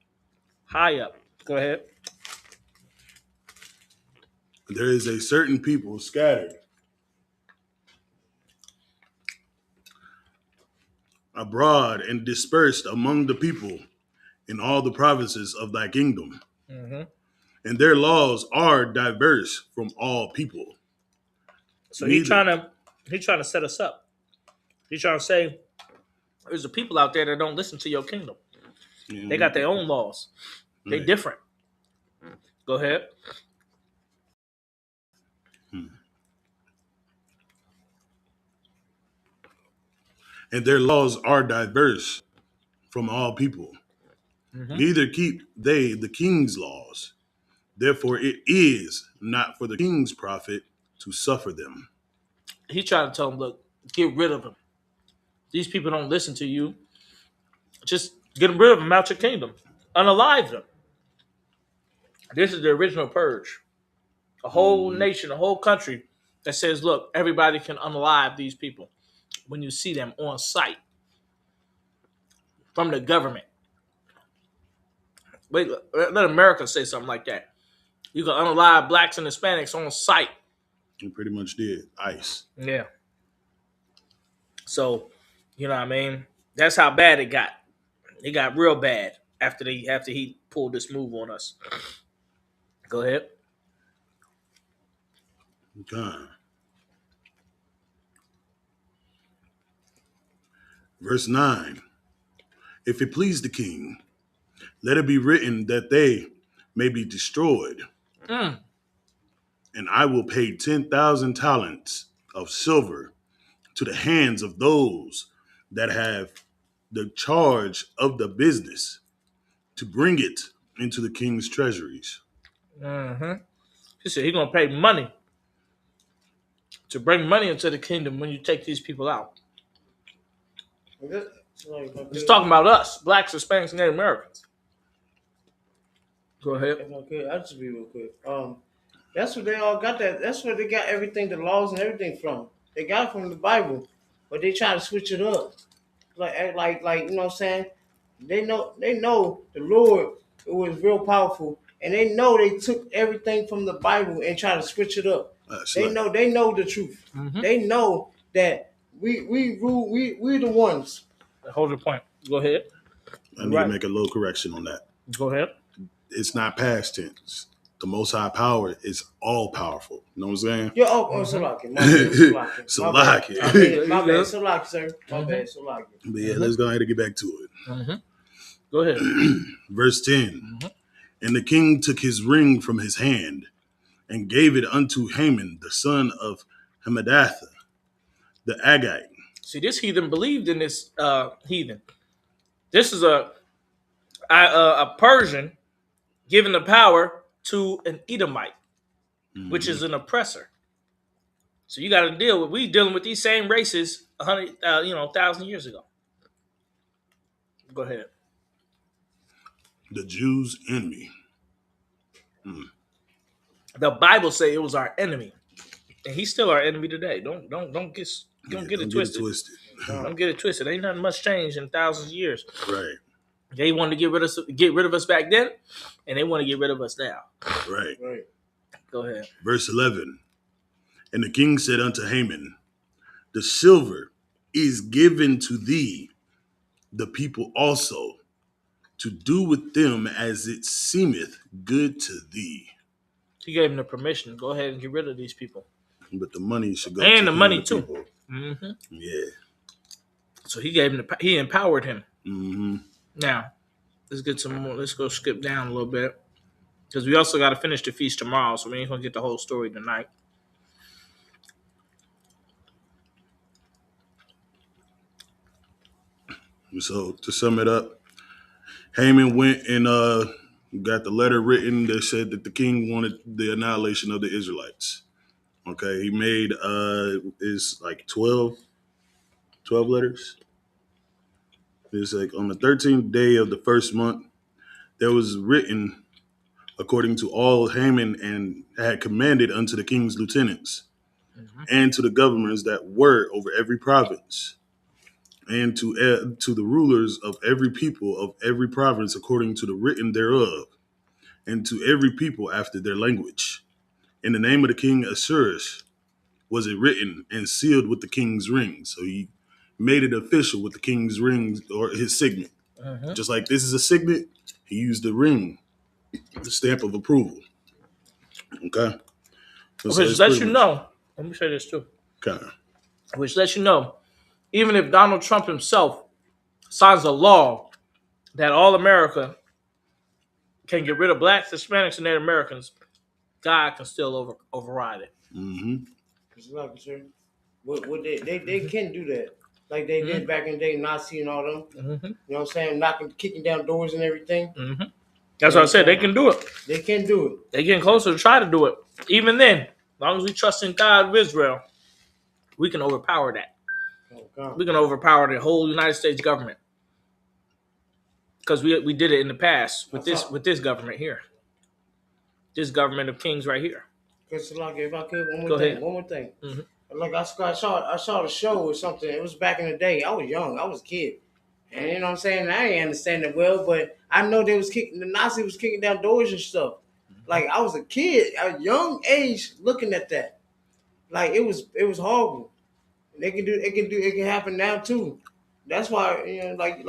High up. Go ahead. There is a certain people scattered abroad and dispersed among the people in all the provinces of thy kingdom. And their laws are diverse from all people. So he's trying to set us up. He's trying to say there's a people out there that don't listen to your kingdom. They got their own laws. They different. Go ahead. And their laws are diverse from all people. Neither keep they the king's laws. Therefore, it is not for the king's profit to suffer them. He's trying to tell them, look, get rid of them. These people don't listen to you. Just get rid of them out your kingdom. Unalive them. This is the original purge. A whole nation, a whole country that says, look, everybody can unalive these people when you see them on site from the government. Wait, let America say something like that. You can unalive blacks and Hispanics on site. You pretty much did. ICE. Yeah. So, you know what I mean? That's how bad it got. It got real bad after he pulled this move on us. Go ahead. Okay. Verse 9. If it please the king, let it be written that they may be destroyed. And I will pay 10,000 talents of silver to the hands of those that have the charge of the business to bring it into the king's treasuries. He said he's going to pay money to bring money into the kingdom when you take these people out. He's talking about us, blacks, Hispanics, and Native Americans. Go ahead. Okay, I'll just be real quick. That's where they all got that. That's where they got everything, the laws and everything from. They got it from the Bible, but they try to switch it up. Like you know what I'm saying? They know the Lord was real powerful, and they know they took everything from the Bible and try to switch it up. They know the truth. Mm-hmm. They know that we rule. We're the ones. Hold your point. Go ahead. I need to make a little correction on that. Go ahead. It's not past tense. The Most High Power is all powerful. You know what I'm saying? Yeah. Salaki. Salaki. My bad. Salaki, sir. My bad. Salaki. But yeah, let's go ahead and get back to it. Go ahead. Verse 10. And the king took his ring from his hand and gave it unto Haman, the son of Hammedatha, the Agagite. See, this heathen believed in this heathen. This is a Persian giving the power to an Edomite, which is an oppressor. So you got to we dealing with these same races 1,000 years ago. Go ahead. The Jews' enemy. The Bible say it was our enemy, and he's still our enemy today. Don't get it twisted. Don't get it twisted. Ain't nothing much changed in thousands of years. Right. They wanted to get rid of us back then, and they want to get rid of us now. Right. Go ahead. Verse 11. And the king said unto Haman, the silver is given to thee, the people also, to do with them as it seemeth good to thee. He gave him the permission to go ahead and get rid of these people. But the money should go and to the money the too. People. Mm-hmm. Yeah. So he gave him he empowered him. Mm-hmm. Now, let's get some more. Let's go skip down a little bit because we also got to finish the feast tomorrow, so we ain't gonna get the whole story tonight. So to sum it up, Haman went and got the letter written that said that the king wanted the annihilation of the Israelites. Okay, he made is like 12 letters. It's like on the 13th day of the first month, there was written according to all Haman and had commanded unto the king's lieutenants and to the governors that were over every province and to the rulers of every people of every province according to the written thereof and to every people after their language. In the name of the king Assuerus was it written and sealed with the king's ring. So he made it official with the king's ring or his signet. Just like this is a signet, he used the ring, the stamp of approval. Okay? Which lets you know, let me say this too. Okay. Which lets you know, even if Donald Trump himself signs a law that all America can get rid of blacks, Hispanics, and Native Americans, God can still override it. Mm-hmm. What they can do that. Like they did back in the day, Nazi and all them. You know what I'm saying? Kicking down doors and everything. That's what I said. They can do it. They can do it. They getting closer to try to do it. Even then, as long as we trust in God of Israel, we can overpower that. We can overpower the whole United States government. Because we did it in the past with this government here. This government of kings right here. Because like, if I could, one more thing. Mm-hmm. Like I saw the show or something. It was back in the day. I was young. I was a kid. And you know what I'm saying? I didn't understand it well, but I know the Nazi was kicking down doors and stuff. Like I was a kid, at a young age, looking at that. Like it was horrible. It can happen now too. That's why like with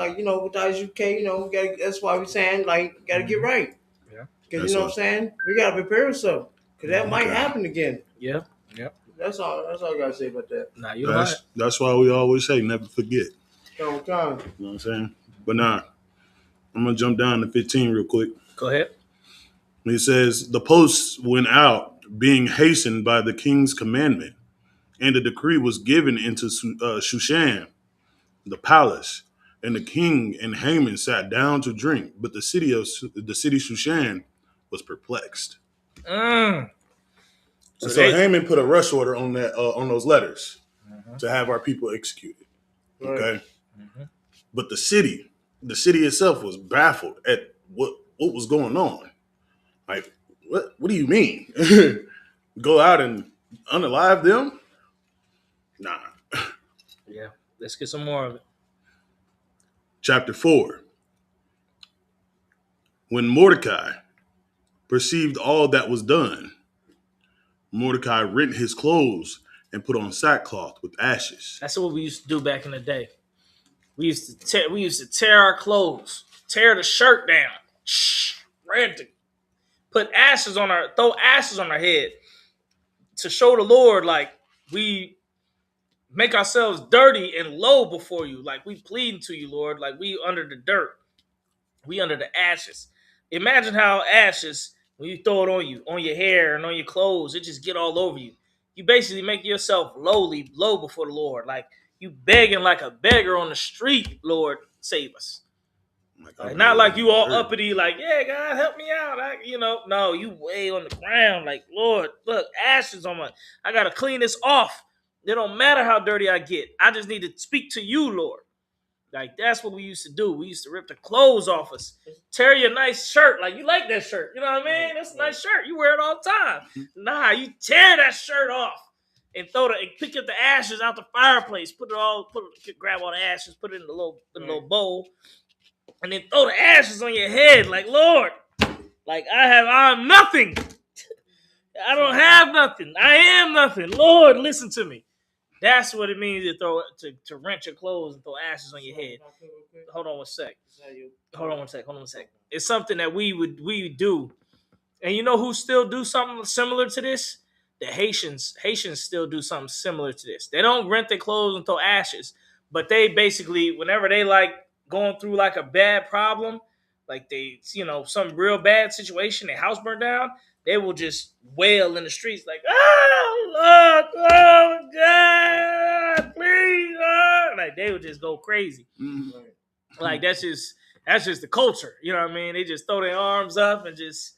the UK, that's why we're saying like gotta get right. Yeah. Because you know what I'm saying? We gotta prepare ourselves. Because that might happen again. Yeah. Yeah. That's all I gotta say about that. Nah, you're right. That's why we always say never forget. All the time. You know what I'm saying? But nah, I'm gonna jump down to 15 real quick. Go ahead. It says the posts went out, being hastened by the king's commandment, and the decree was given into Shushan, the palace, and the king and Haman sat down to drink. But the city Shushan was perplexed. So Haman put a rush order on that on those letters to have our people executed. Okay, but the city itself was baffled at what was going on. Like, what do you mean? Go out and unalive them? Nah. Yeah, let's get some more of it. Chapter 4. When Mordecai perceived all that was done, Mordecai rent his clothes and put on sackcloth with ashes. That's what we used to do back in the day. We used to tear our clothes, tear the shirt down, throw ashes on our head to show the Lord like we make ourselves dirty and low before you, like we pleading to you, Lord, like we under the dirt, we under the ashes. Imagine how ashes, when you throw it on you, on your hair and on your clothes, it just get all over you. You basically make yourself low before the Lord, like you begging like a beggar on the street. Lord, save us. Like, not like you all uppity, like, yeah, God, help me out. No, you way on the ground, like, Lord, look, ashes on I gotta clean this off. It don't matter how dirty I get. I just need to speak to you, Lord. Like, that's what we used to do. We used to rip the clothes off us, tear your nice shirt. Like, you like that shirt. You know what I mean? That's a nice shirt. You wear it all the time. Nah, you tear that shirt off and pick up the ashes out the fireplace, grab all the ashes, put it in the little bowl, and then throw the ashes on your head. Like, Lord, like I'm nothing. I don't have nothing. I am nothing. Lord, listen to me. That's what it means to rent your clothes and throw ashes on your head. Hold on one sec. It's something that we do. And you know who still do something similar to this? The Haitians. Haitians still do something similar to this. They don't rent their clothes and throw ashes, but they basically, whenever they like going through like a bad problem, like they, some real bad situation, their house burned down, they will just wail in the streets like, oh, Lord, oh, God, please, Lord. Like, they would just go crazy. Mm-hmm. Like, that's just the culture. You know what I mean? They just throw their arms up and just,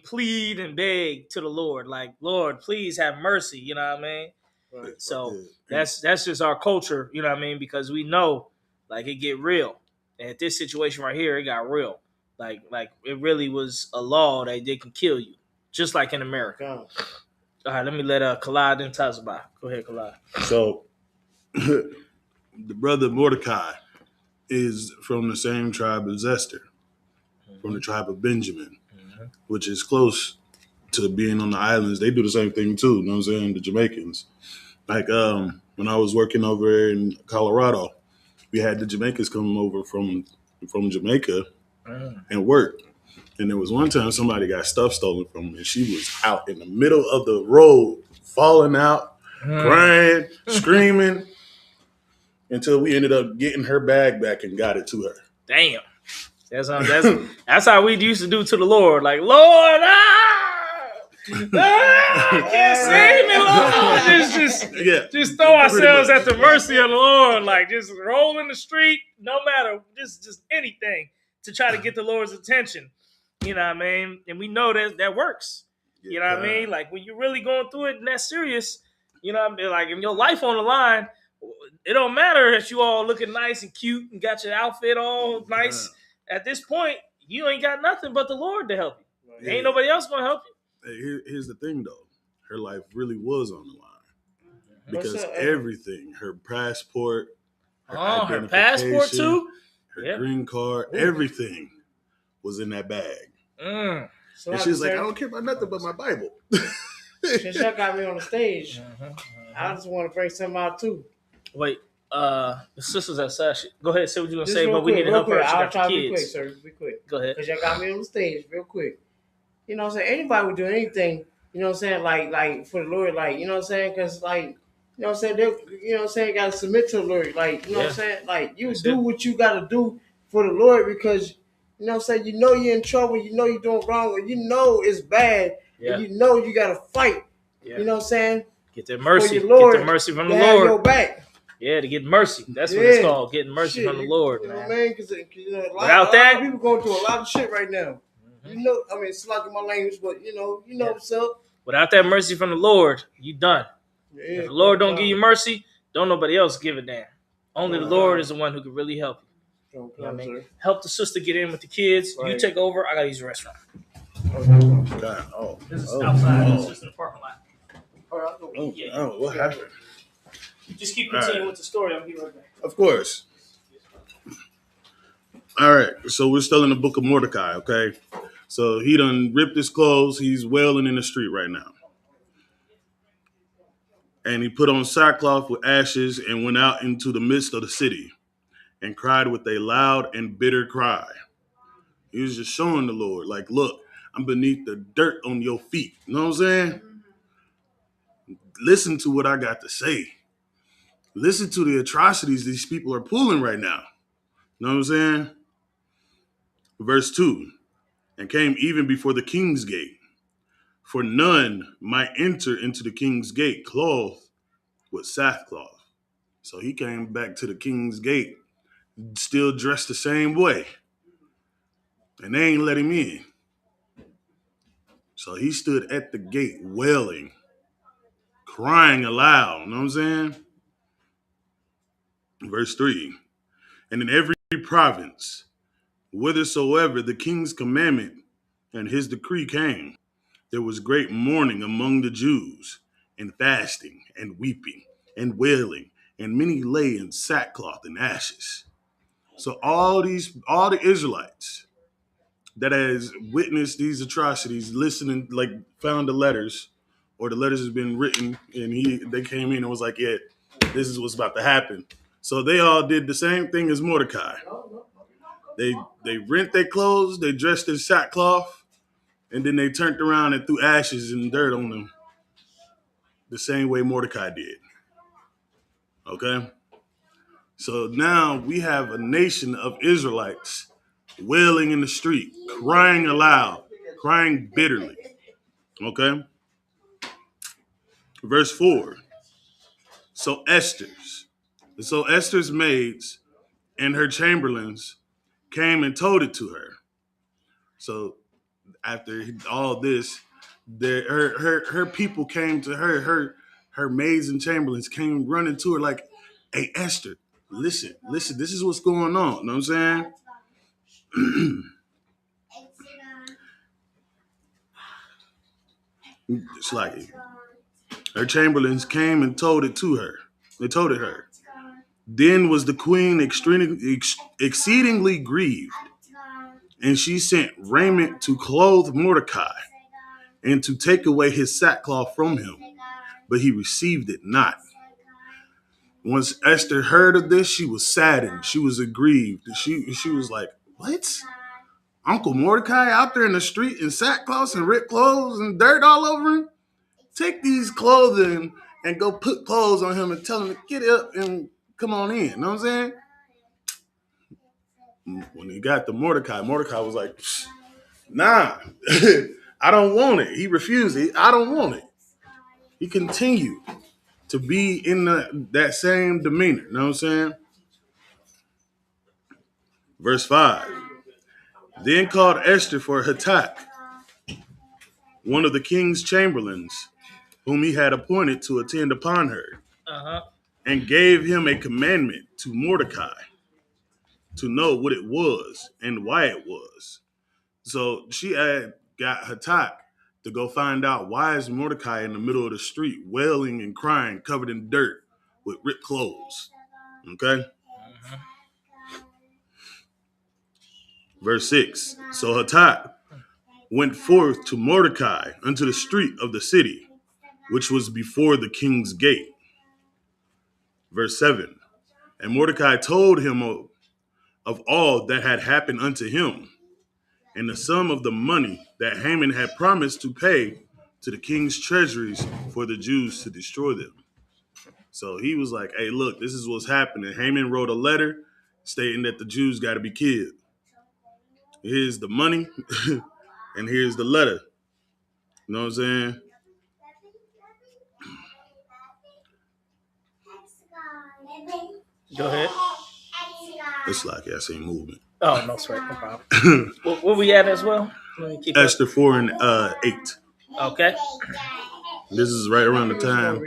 plead and beg to the Lord. Like, Lord, please have mercy. You know what I mean? Right. So that's just our culture. You know what I mean? Because we know, like, it get real. And at this situation right here, it got real. Like it really was a law that they can kill you, just like in America. All right, let me let Khalid and Tazabah. Go ahead, Khalid. So, the brother Mordecai is from the same tribe as Esther, from the tribe of Benjamin, which is close to being on the islands. They do the same thing too. You know what I'm saying? The Jamaicans. Like when I was working over in Colorado, we had the Jamaicans come over from Jamaica and work. And there was one time somebody got stuff stolen from her, and she was out in the middle of the road, falling out, crying, screaming, until we ended up getting her bag back and got it to her. Damn. That's how we used to do to the Lord. Like, Lord, can't save me, Lord. Just throw ourselves at the mercy of the Lord. Like, just roll in the street, no matter, just anything to try to get the Lord's attention. You know what I mean? And we know that works. You know what I mean? Like, when you're really going through it and that's serious, you know what I mean? Like, in your life on the line, it don't matter if you all looking nice and cute and got your outfit all nice. At this point, you ain't got nothing but the Lord to help you. Ain't nobody else going to help you. here's the thing, though. Her life really was on the line because everything, her passport, her identification, her passport too, her green card, everything was in that bag. So and she's like, I don't care about nothing but my Bible. Since y'all got me on the stage, I just want to bring something out too. Wait, the sisters at Sashi. Go ahead, say what you're gonna say, but we need to help her. I'll try to be quick, sir. Be quick. Go ahead. Because y'all got me on the stage real quick. You know what I'm saying? Anybody would do anything, you know what I'm saying, like for the Lord, like, you know what I'm saying? Because, like, you know what I'm saying, you know what I'm saying, got to submit to the Lord. Like, you know what I'm saying? Like, you do what you got to do for the Lord because, you know what I'm saying, you know you're in trouble, you know you're doing wrong, or you know it's bad, and you know you got to fight. You know what I'm saying? Get that mercy. For your Lord, get that mercy from the Lord. Have your back. Yeah, to get mercy. That's what it's called, getting mercy from the Lord, you man. Know what I mean? Because a lot of people going through a lot of shit right now. You know, I mean, it's like my language, but you know what's up. Without that mercy from the Lord, you done. If the Lord don't give you mercy, don't nobody else give a damn. Only the Lord is the one who can really help you. You know what I mean? Help the sister get in with the kids. Right. You take over. I gotta use the restroom. This is outside. This is in the parking lot. What happened? Just keep continuing with the story. I'll be right back. Of course. All right. So we're still in the book of Mordecai, okay? So he done ripped his clothes. He's wailing in the street right now. And he put on sackcloth with ashes and went out into the midst of the city and cried with a loud and bitter cry. He was just showing the Lord, like, look, I'm beneath the dirt on your feet. You know what I'm saying? Listen to what I got to say. Listen to the atrocities these people are pulling right now. You know what I'm saying? Verse 2, and came even before the king's gate, for none might enter into the king's gate clothed with sackcloth. So he came back to the king's gate, still dressed the same way. And they ain't let him in. So he stood at the gate wailing, crying aloud. You know what I'm saying? Verse 3, and in every province, whithersoever the king's commandment and his decree came, there was great mourning among the Jews, and fasting, and weeping, and wailing, and many lay in sackcloth and ashes. So all the Israelites that has witnessed these atrocities, listening, like found the letters, or the letters has been written, and they came in and was like, yeah, this is what's about to happen. So they all did the same thing as Mordecai. They rent their clothes, they dressed in sackcloth, and then they turned around and threw ashes and dirt on them the same way Mordecai did. Okay? So now we have a nation of Israelites wailing in the street, crying aloud, crying bitterly. Okay? Verse 4. So Esther's maids and her chamberlains came and told it to her. So after all this, her people came to her maids and chamberlains came running to her like, hey, Esther, listen, this is what's going on. You know what I'm saying? It's like her chamberlains came and told it to her. They told it her. Then was the queen exceedingly grieved, and she sent raiment to clothe Mordecai and to take away his sackcloth from him, but he received it not. Once Esther heard of this, she was saddened. She was aggrieved. She was like, what? Uncle Mordecai out there in the street in sackcloth and ripped clothes and dirt all over him? Take these clothing and go put clothes on him and tell him to get up and come on in. You know what I'm saying? When he got to Mordecai was like, nah, I don't want it. He refused it. I don't want it. He continued to be in that same demeanor. You know what I'm saying? Verse 5. Then called Esther for Hatak, one of the king's chamberlains, whom he had appointed to attend upon her, and gave him a commandment to Mordecai to know what it was and why it was. So she had got Hatak to go find out why is Mordecai in the middle of the street wailing and crying, covered in dirt with ripped clothes. Okay? Verse 6. So Hatat went forth to Mordecai unto the street of the city, which was before the king's gate. Verse 7. And Mordecai told him of all that had happened unto him, and the sum of the money that Haman had promised to pay to the king's treasuries for the Jews to destroy them. So he was like, hey, look, this is what's happening. Haman wrote a letter stating that the Jews got to be killed. Here's the money, and here's the letter. You know what I'm saying? Go ahead. It's like I see movement. Oh, no sweat, no problem. Where we at as well? Esther 4 and 8. Okay. This is right around the time.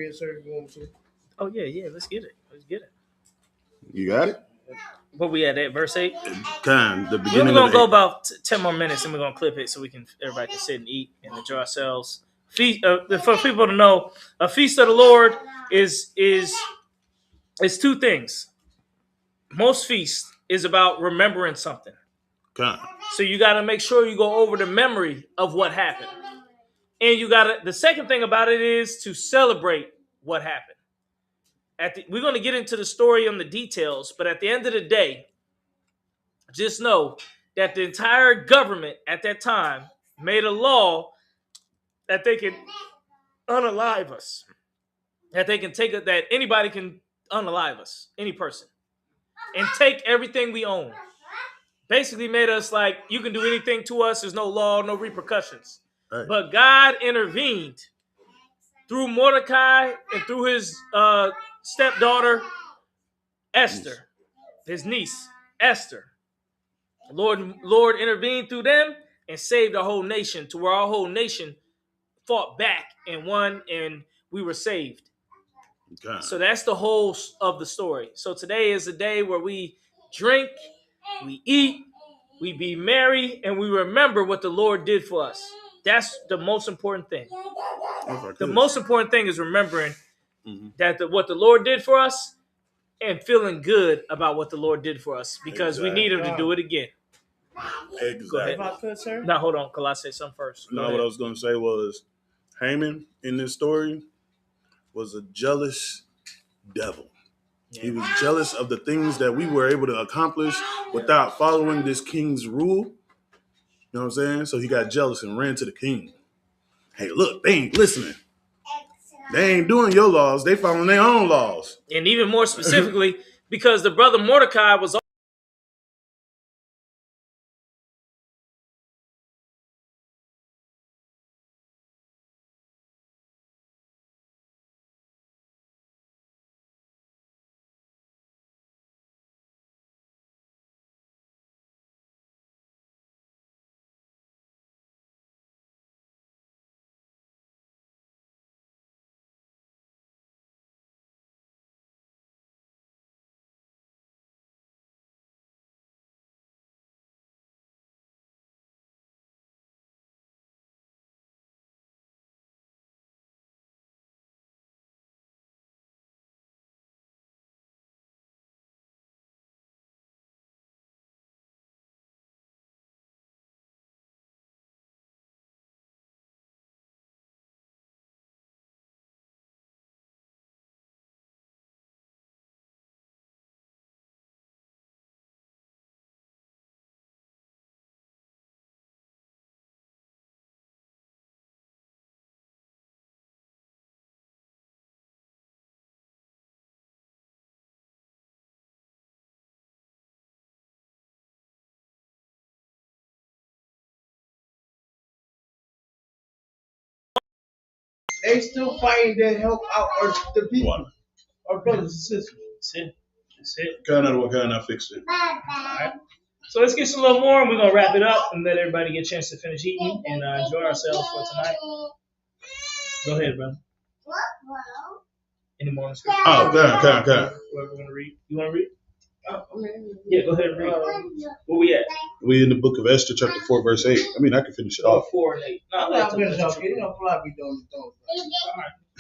Oh yeah, let's get it. You got it? Where we at verse 8? The beginning. We're gonna go about 10 more minutes, and we're gonna clip it so everybody can sit and eat and enjoy ourselves. For people to know, a feast of the Lord is two things. Most feasts is about remembering something. So you got to make sure you go over the memory of what happened, and the second thing about it is to celebrate what happened. We're going to get into the story and the details, but at the end of the day, just know that the entire government at that time made a law that they can unalive us, that they can take it, that anybody can unalive us, any person, and take everything we own. Basically made us like, you can do anything to us. There's no law, no repercussions. Right. But God intervened through Mordecai and through his stepdaughter, Esther, his niece, Esther. Lord intervened through them and saved our whole nation, to where our whole nation fought back and won, and we were saved. Okay. So that's the whole of the story. So today is a day where we drink, we eat, we be merry, and we remember what the Lord did for us. That's the most important thing. The most important thing is remembering that what the Lord did for us and feeling good about what the Lord did for us, because we need him to do it again. Exactly. If I could, sir. Now, hold on. Can I say something first? No, what I was going to say was Haman in this story was a jealous devil. Yeah. He was jealous of the things that we were able to accomplish without following this king's rule. You know what I'm saying? So he got jealous and ran to the king. Hey, look, they ain't listening. They ain't doing your laws. They following their own laws. And even more specifically, because the brother Mordecai was they still fighting to help out the people, our brothers and sisters. That's it. What kind I fix it. All right. So let's get a little more, and we're going to wrap it up and let everybody get a chance to finish eating and enjoy ourselves for tonight. Go ahead, brother. Any more on the scripture? Oh, go ahead. Whoever want to read. You want to read? Yeah, go ahead and read. Where we at? We in the book of Esther, chapter 4, verse 8. I mean, I can finish it off. 4 and 8. No, I'll finish off. You know, probably don't.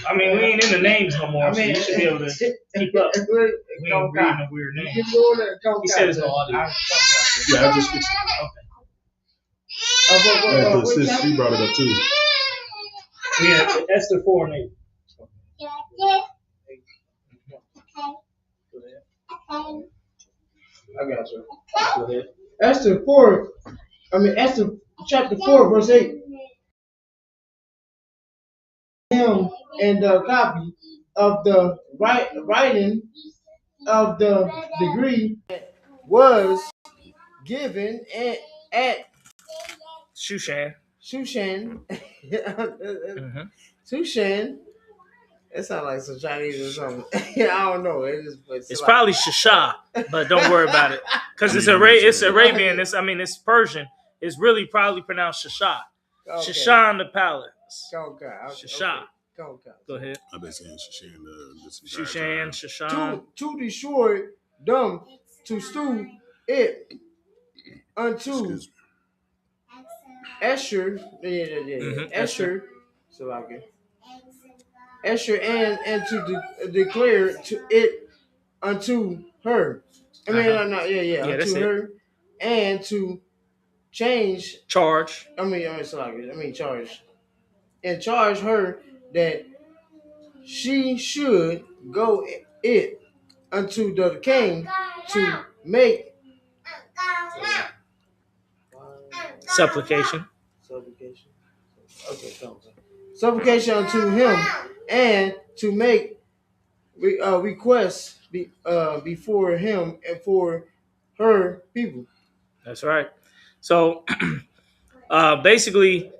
I mean, we ain't in the names no more, so you should be able to keep up. We ain't reading a weird name. He said it's no audio. Yeah, I just fixed it. Sis, she brought it up too. Yeah, Esther 4 and 8. I got you. Go ahead. Esther chapter 4, verse 8. Him and the copy of the writing of the degree was given at Shushan. Shushan. Mm-hmm. Shushan. It sounds like some Chinese or something. I don't know. It's probably Shasha, but don't worry about it because it's Arabian. It's Persian. It's really probably pronounced Shasha. Okay. Shashan the palace. Okay. Shasha. Okay. Go ahead. I've been saying Shushan, Shashan. To destroy them, to stew it unto Esher. Esher. So I can. Esher and to declare to it unto her. Unto her, and to charge. Charge. And charge her that she should go it unto the king to make supplication. Okay, supplication unto him, and to make requests before him and for her people. That's right. So basically,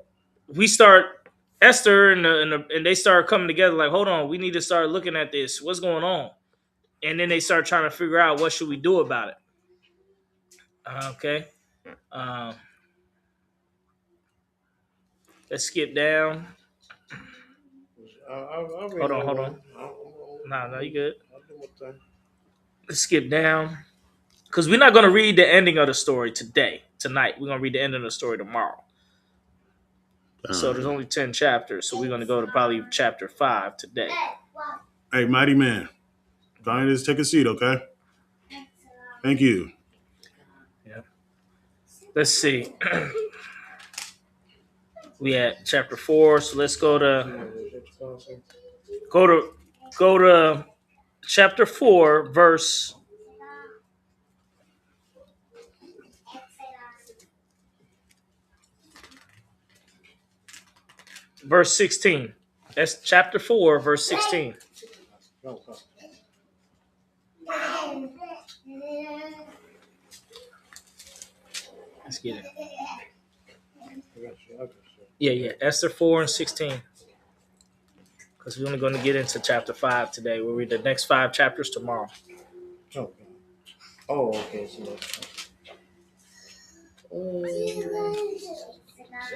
we start Esther and they start coming together. Like, hold on, we need to start looking at this. What's going on? And then they start trying to figure out what should we do about it. Okay. Let's skip down. Hold on. No, you good. Let's skip down. Because we're not going to read the ending of the story tonight. We're going to read the ending of the story tomorrow. So there's only 10 chapters. So we're going to go to probably chapter 5 today. Hey, mighty man. Fine, just take a seat, okay? Thank you. Yeah. Let's see. We at chapter 4. So let's go to chapter 4, verse 16. That's chapter 4, verse 16. Let's get it. Yeah. Esther 4 and 16. Because we're only going to get into chapter 5 today. We'll read the next 5 chapters tomorrow. Okay. Oh, okay.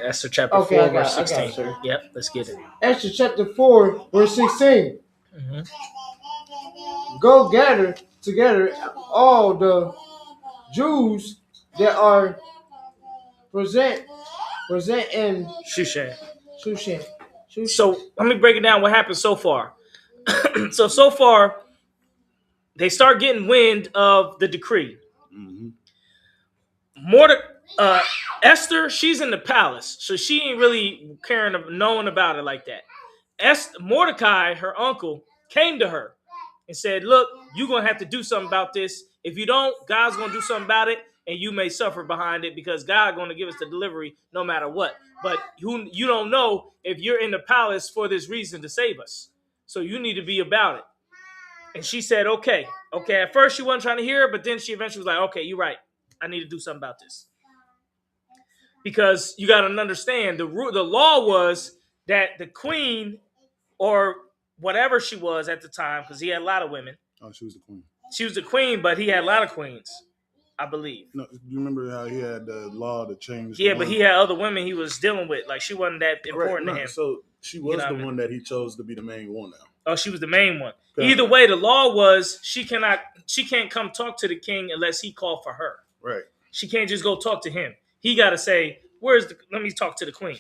Esther chapter 4, verse 16. Yep, let's get it. Esther chapter 4, verse 16. Mm-hmm. Go gather together all the Jews that are present in Shushan. So let me break it down what happened so far. So far, they start getting wind of the decree. Mm-hmm. Esther, she's in the palace, so she ain't really knowing about it like that. Mordecai, her uncle, came to her and said, look, you're going to have to do something about this. If you don't, God's going to do something about it, and you may suffer behind it because God's going to give us the delivery no matter what. But you don't know if you're in the palace for this reason to save us. So you need to be about it. And she said, okay. At first she wasn't trying to hear it, but then she eventually was like, okay, you're right. I need to do something about this. Because you got to understand, the law was that the queen, or whatever she was at the time, because he had a lot of women. Oh, she was the queen. She was the queen, but he had a lot of queens, I believe. No, you remember how he had the law to change? Yeah, but he had other women he was dealing with. Like, she wasn't that important to him. So she was the one that he chose to be the main one now. Oh, she was the main one. Yeah. Either way, the law was she can't come talk to the king unless he called for her. Right. She can't just go talk to him. He got to say, let me talk to the queen.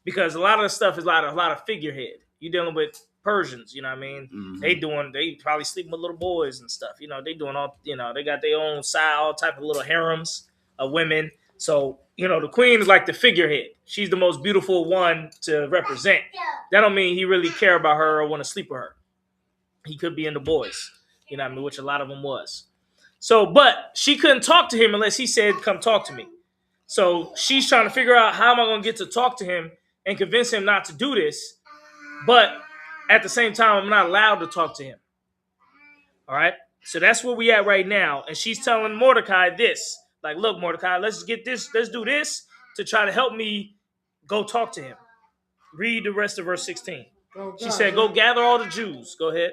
Because a lot of the stuff is a lot of figurehead. You're dealing with Persians, you know what I mean? Mm-hmm. They probably sleeping with little boys and stuff. You know, they doing all, you know, they got their own side, all type of little harems of women. So, you know, the queen is like the figurehead. She's the most beautiful one to represent. That don't mean he really care about her or want to sleep with her. He could be into boys, you know what I mean, which a lot of them was. So, but she couldn't talk to him unless he said, come talk to me. So she's trying to figure out how am I going to get to talk to him and convince him not to do this. But at the same time, I'm not allowed to talk to him. All right. So that's where we at right now. And she's telling Mordecai this. Like, look, Mordecai, let's get this. Let's do this to try to help me go talk to him. Read the rest of verse 16. She said, go gather all the Jews. Go ahead.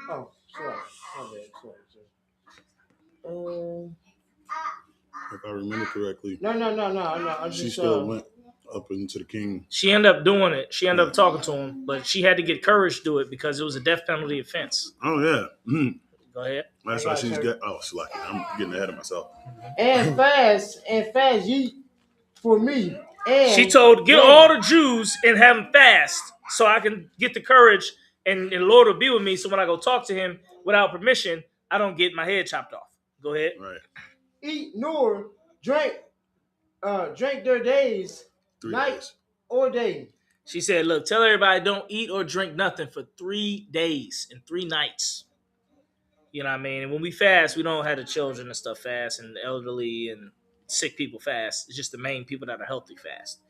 Oh, sorry. If I remember correctly. No. She still went up into the king. She ended up doing it. She ended up talking to him, but she had to get courage to do it because it was a death penalty offense. Oh, yeah. Mm-hmm. Go ahead. That's why she's getting. Oh, it's like I'm getting ahead of myself. And fast ye for me. And she told, get all the Jews and have them fast so I can get the courage and the Lord will be with me. So when I go talk to him without permission, I don't get my head chopped off. Go ahead. Right. Eat nor drink their days, 3 night days. or day. She said, look, tell everybody don't eat or drink nothing for 3 days and 3 nights. You know what I mean? And when we fast, we don't have the children and stuff fast and the elderly and sick people fast. It's just the main people that are healthy fast.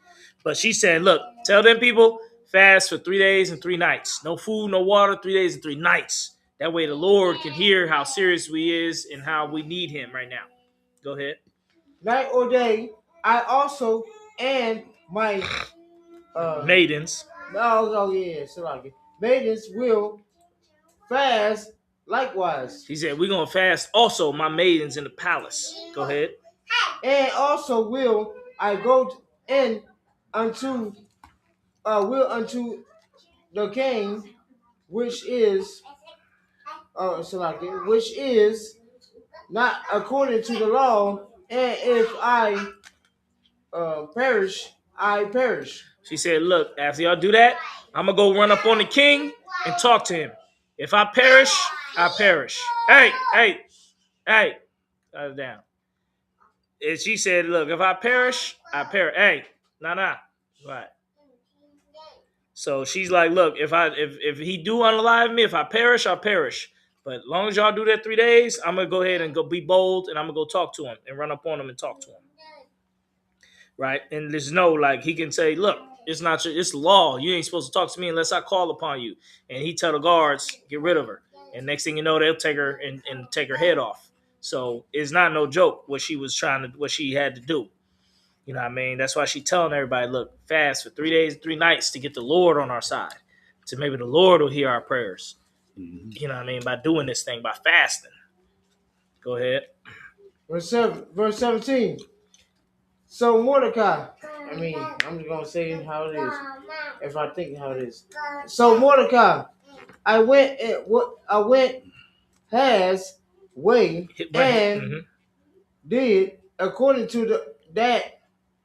But she said, look, tell them people fast for 3 days and 3 nights. No food, no water, 3 days and 3 nights. That way the Lord can hear how serious we is and how we need him right now. Go ahead. Night or day, I also and my maidens. Oh yeah, so like it. Maidens will fast likewise. She said, we're going to fast also my maidens in the palace. Go ahead. And also will I go in unto the king, which is which is not according to the law, and if I perish, I perish. She said, look, after y'all do that, I'm going to go run up on the king and talk to him. If I perish, I perish. Hey, cut it down. And she said, look, if I perish, I perish. Hey, nah. Right. So she's like, look, if he do unalive me, if I perish, I'll perish. But as long as y'all do that 3 days, I'm going to go ahead and go be bold and I'm going to go talk to him and run up on him and talk to him. Right? And there's no, like, he can say, look, it's law. You ain't supposed to talk to me unless I call upon you. And he tell the guards, get rid of her. And next thing you know, they'll take her and take her head off. So it's not no joke what she had to do. You know what I mean? That's why she telling everybody, look, fast for 3 days and 3 nights to get the Lord on our side. So maybe the Lord will hear our prayers. Mm-hmm. You know what I mean? By doing this thing, by fasting. Go ahead. Verse 17. So Mordecai, I'm just going to say how it is. If I think how it is. So Mordecai, I went has way and did according to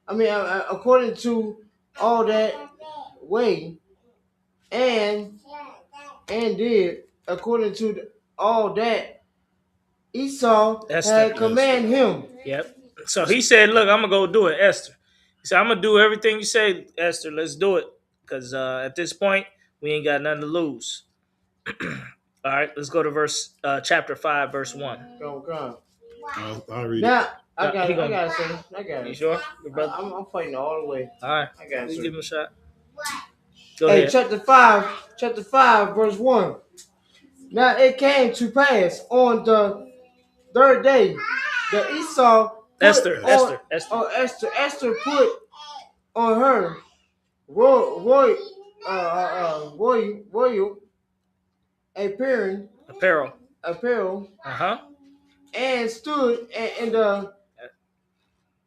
according to all that way and did according to all that Esau had commanded him. Yep. So he said, look, I'm going to go do it, Esther. He said, I'm going to do everything you say, Esther. Let's do it. Because at this point, we ain't got nothing to lose. All right, let's go to chapter 5, verse 1. Go. I'll read now, it. I got it. You sure? I'm fighting all the way. All right. I got it. Please give him a shot. Go ahead. Chapter 5, verse 1. Now it came to pass on the 3rd day that Esau Esther put on her royal apparel. Uh-huh. and stood in the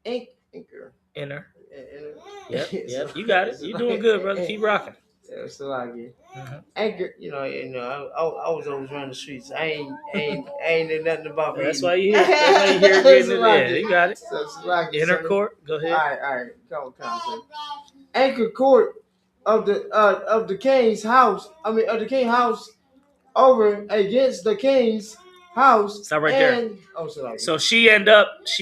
anchor. Inner. Yep. You got it. You doing good, brother. Keep rocking. So like anchor, I was always running the streets. I ain't know nothing about me. That's why you hear. That's why you hear reading it. Yeah, you got it. So, Inner court. Go ahead. All right. Come on. Anchor court of the king's house. Of the king's house over against the king's house. Stop right there. So she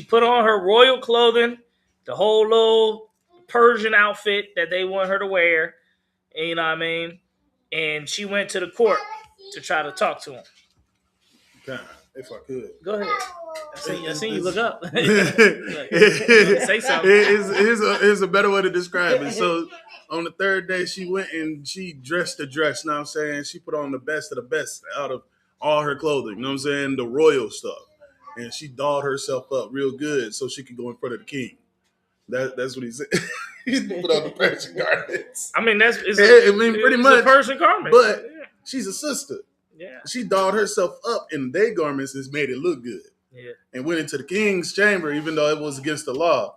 put on her royal clothing, the whole little Persian outfit that they want her to wear. You know what I mean? And she went to the court to try to talk to him. God, if I could. Go ahead. I seen you look up. Say something. Here's a better way to describe it. So on the third day, she went and she dressed the dress. You know what I'm saying? She put on the best of the best out of all her clothing. You know what I'm saying? The royal stuff. And she dolled herself up real good so she could go in front of the king. That's what he said. He put on the Persian garments. I mean, pretty much a Persian garment. But she's a sister. Yeah. She dolled herself up in their garments and made it look good. Yeah. And went into the king's chamber, even though it was against the law.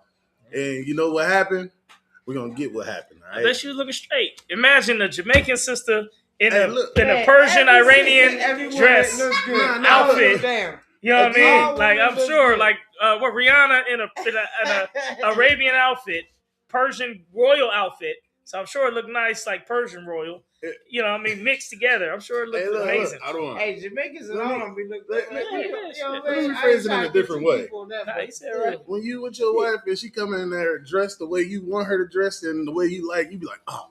And you know what happened? We're gonna get what happened. All right? I bet she was looking straight. Imagine a Jamaican sister in a Persian Iranian dress outfit. You know what I mean? Like I'm sure, like what Rihanna in a Arabian outfit, Persian royal outfit. So I'm sure it looked nice, like Persian royal. You know, I mean, mixed together. I'm sure it looked amazing. I don't want. Hey, Jamaicans and all them be looking. Let me rephrase it in a different way. When you with your wife and she come in there dressed the way you want her to dress and the way you like, you be like, oh,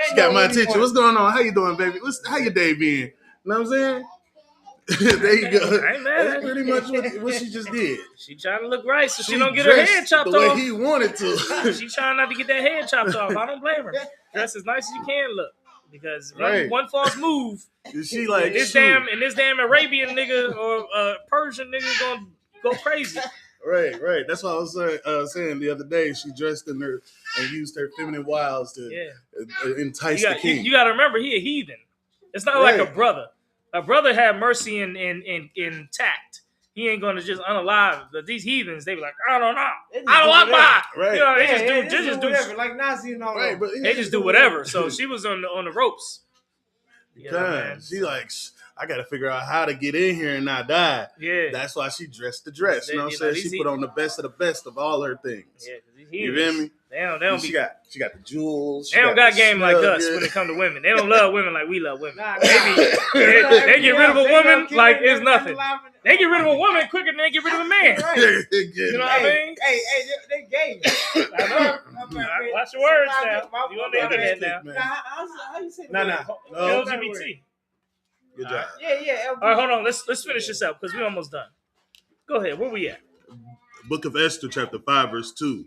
she got my attention. What's going on? How you doing, baby? How your day been? You know what I'm saying? There you go. That's pretty much what she just did. She trying to look right so she don't get her head chopped off. The way he wanted to. She trying not to get that head chopped off. I don't blame her. Dress as nice as you can look. Because one false move, she like this damn Arabian nigga or Persian nigga gonna go crazy. Right. That's what I was saying the other day. She dressed in her and used her feminine wiles to entice the king. You got to remember, he a heathen. It's not like a brother. A brother had mercy and tact. He ain't gonna just unalive. But these heathens, they be like, I don't know. I don't want by. Right. You know, they just do whatever. Like Nazi and all that. But they just do whatever. So she was on the ropes. She like, I got to figure out how to get in here and not die. Yeah. That's why she dressed the dress. You know what I'm saying? She put on the best of all her things. Yeah. You feel me? She got the jewels. They don't got game like us when it comes to women. They don't love women like we love women. They get rid of a woman like it's nothing. They get rid of a woman quicker than they get rid of a man. You know what I mean? Hey, they gay. I know. Watch your words now. You on the internet now. How you say that? No. LGBT. Good job. Yeah. All right, hold on. Let's finish this up because we're almost done. Go ahead. Where we at? Book of Esther, chapter 5, verse 2.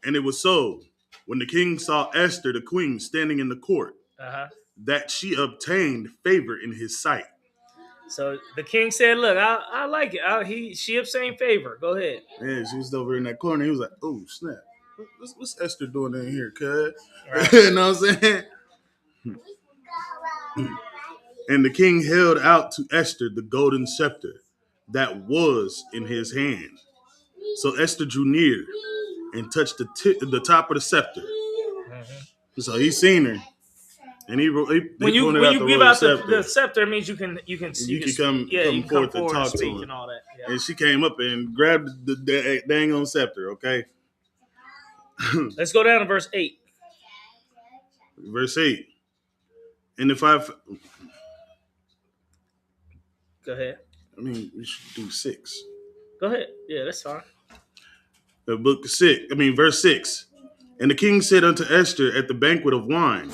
And it was so, when the king saw Esther, the queen, standing in the court, that she obtained favor in his sight. So the king said, look, I like it. She obtained favor. Go ahead. Yeah, she was over in that corner. He was like, oh, snap. What's Esther doing in here, cuz? Right. You know what I'm saying? And the king held out to Esther the golden scepter that was in his hand. So Esther drew near and touched the top of the scepter. Mm-hmm. So he seen her. And when you give out the scepter, it means you can come forth and talk to her. And all that. Yeah. And she came up and grabbed the dang on scepter, okay? Let's go down to verse 8. Verse 8. And if I've... Go ahead. I mean, we should do 6. Go ahead. Yeah, that's fine. Verse 6. And the king said unto Esther at the banquet of wine,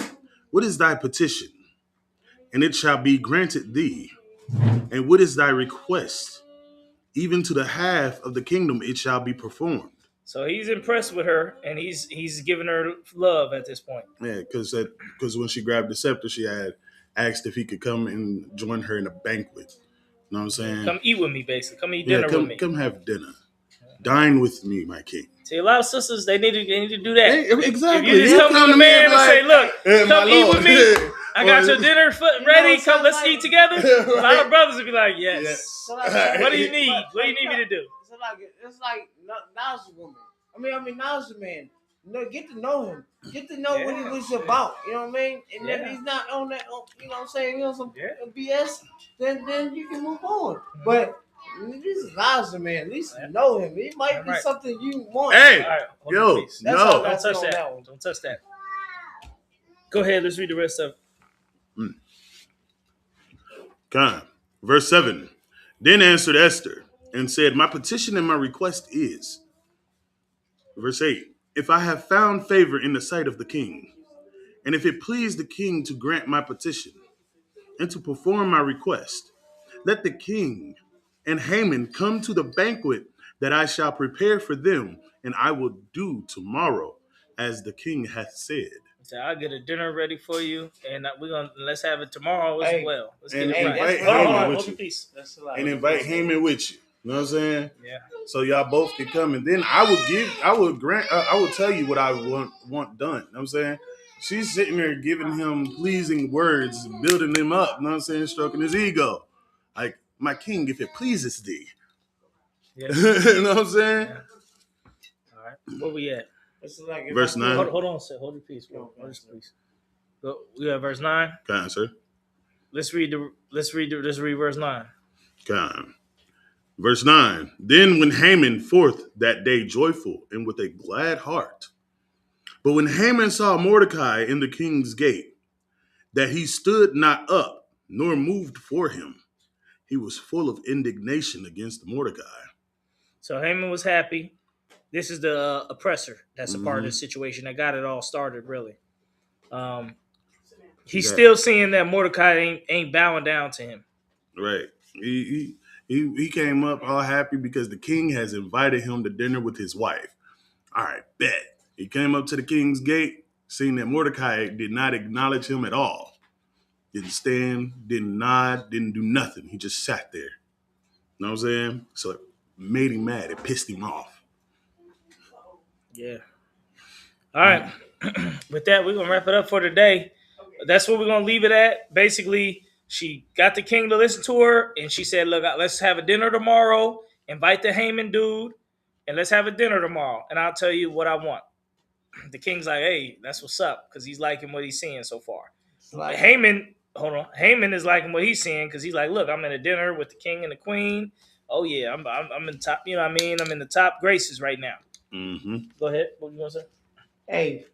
what is thy petition? And it shall be granted thee. And what is thy request? Even to the half of the kingdom it shall be performed. So he's impressed with her, and he's giving her love at this point. Yeah, because when she grabbed the scepter, she had asked if he could come and join her in a banquet. You know what I'm saying? Come eat with me, basically. Come eat dinner with me. Come have dinner. Dine with me, my king. See, a lot of sisters, they need to do that. Hey, exactly. If you just come to the man and say, look, come eat with me. I got your dinner ready. Come, let's eat together. A lot of brothers would be like, yes. So like, What do you need? What do you need me to do? So like, it's like now's the woman. I mean, now's the man. Get to know him. Get to know what he was about. You know what I mean? And if he's not on that, you know what I'm saying? You know, some BS, then you can move on. But this is Liza, man. At least know him. It might be something you want. Hey, right, yo, no. Don't touch that. Don't touch that. Go ahead. Let's read the rest of it. Come. Verse 7. Then answered Esther and said, my petition and my request is. Verse 8. If I have found favor in the sight of the king, and if it please the king to grant my petition and to perform my request, let the king and Haman come to the banquet that I shall prepare for them, and I will do tomorrow as the king hath said. So I'll get a dinner ready for you, and let's have it tomorrow as well. Let's and get it invite Haman with you. And invite Haman with you. You know what I'm saying? Yeah. So y'all both can come, and then I will tell you what I want done. You know what I'm saying? She's sitting there giving him pleasing words, building him up. You know what I'm saying? Stroking his ego. Like, my king, if it pleases thee. Yeah. You know what I'm saying? Yeah. All right. Where we at? Like verse 9. Hold on, sir. Hold your peace, bro. Please. We got verse 9. Come on, sir. Let's read verse 9. Come on. Verse 9. Then went Haman forth that day joyful and with a glad heart. But when Haman saw Mordecai in the king's gate, that he stood not up nor moved for him, he was full of indignation against Mordecai. So Haman was happy. This is the oppressor that's a part of this situation that got it all started, really. He's still seeing that Mordecai ain't bowing down to him. Right. He came up all happy because the king has invited him to dinner with his wife. All right, bet. He came up to the king's gate, seeing that Mordecai did not acknowledge him at all. Didn't stand, didn't nod, didn't do nothing. He just sat there. You know what I'm saying? So it made him mad. It pissed him off. Yeah. All right. With that, we're going to wrap it up for today. That's what we're going to leave it at. Basically, she got the king to listen to her, and she said, look, let's have a dinner tomorrow. Invite the Haman dude, and let's have a dinner tomorrow, and I'll tell you what I want. The king's like, hey, that's what's up, because he's liking what he's seeing so far. Like, Haman is liking what he's seeing, because he's like, look, I'm in a dinner with the king and the queen. Oh, yeah, I'm in top, you know what I mean? I'm in the top graces right now. Mm-hmm. Go ahead. What you want to say? Hey,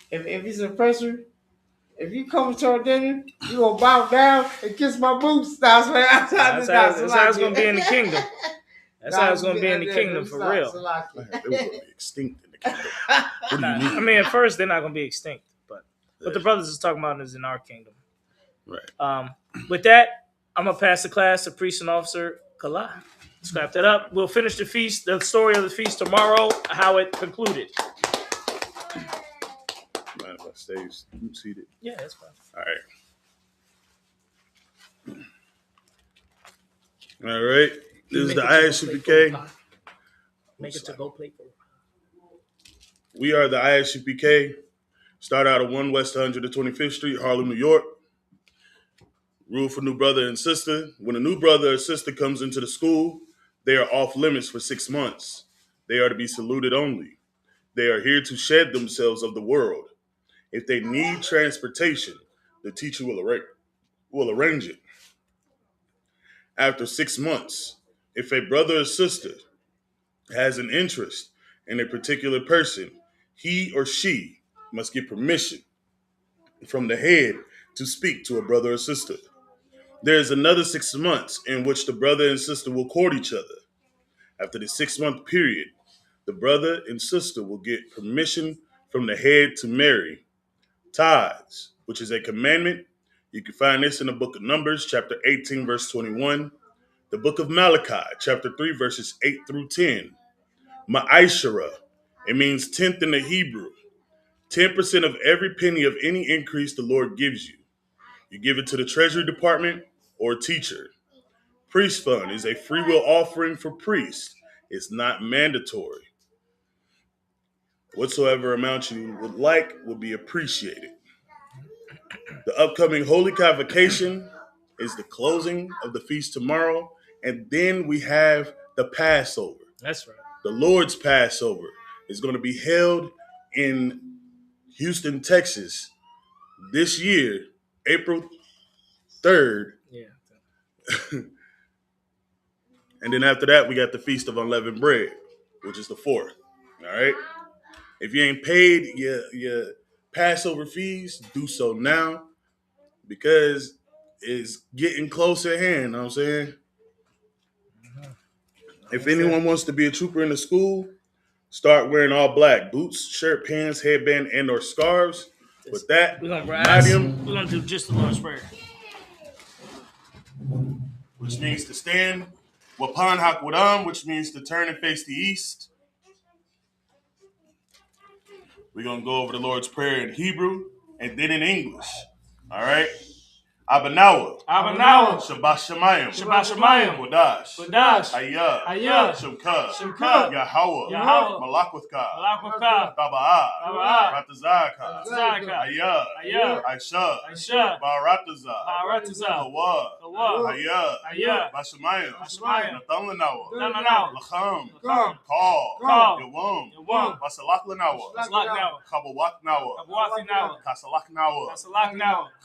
if he's an oppressor, if you come to our dinner, you gonna bow down and kiss my boots. That's how it's gonna be in the kingdom. That's how it's gonna be in the kingdom for real. They were gonna be extinct in the kingdom. What do you mean? I mean, at first they're not gonna be extinct, but what the brothers is talking about is in our kingdom. Right. With that, I'm gonna pass the class to priest and officer Kala. Let's wrap that up. We'll finish the feast, the story of the feast tomorrow, how it concluded. Mind if I stay seated? Yeah, that's fine. All right. This is the ISUPK. Make it to go play for. We are the ISUPK. Start out at 1 West 125th Street, Harlem, New York. Rule for new brother and sister. When a new brother or sister comes into the school, they are off limits for 6 months. They are to be saluted only. They are here to shed themselves of the world. If they need transportation, the teacher will arrange it. After 6 months, if a brother or sister has an interest in a particular person, he or she must get permission from the head to speak to a brother or sister. There is another 6 months in which the brother and sister will court each other. After the 6-month period, the brother and sister will get permission from the head to marry. Tithes, which is a commandment. You can find this in the book of Numbers, chapter 18, verse 21. The book of Malachi, chapter 3, verses 8 through 10. Ma'ashara, it means tenth in the Hebrew. 10% of every penny of any increase the Lord gives you. You give it to the Treasury Department or teacher. Priest fund is a free will offering for priests. It's not mandatory. Whatsoever amount you would like will be appreciated. The upcoming Holy Convocation is the closing of the feast tomorrow. And then we have the Passover. That's right. The Lord's Passover is going to be held in Houston, Texas this year, April 3rd. Yeah. And then after that, we got the Feast of Unleavened Bread, which is the 4th. All right? If you ain't paid your Passover fees, do so now because it's getting close at hand. You know what I'm saying? If anyone wants to be a trooper in the school, start wearing all black: boots, shirt, pants, headband, and or scarves. With that, we're gonna do just the Lord's Prayer, which means to stand. Wapan Hakwadam, which means to turn and face the east. We're gonna go over the Lord's Prayer in Hebrew and then in English. All right. Abanawa. Shabbat Shemayim. Kodash. Ayah. Shemka. Yahweh. Malakwithka. Taba'ah. Ratazaka. Ayah. Aisha. Barataza. Hawa. Ayah. Bashemayim. Nathanlanawa. Lacham. Call. Yawam. Basalakhlanawa. Kabawaknawa. Kasalaknawa.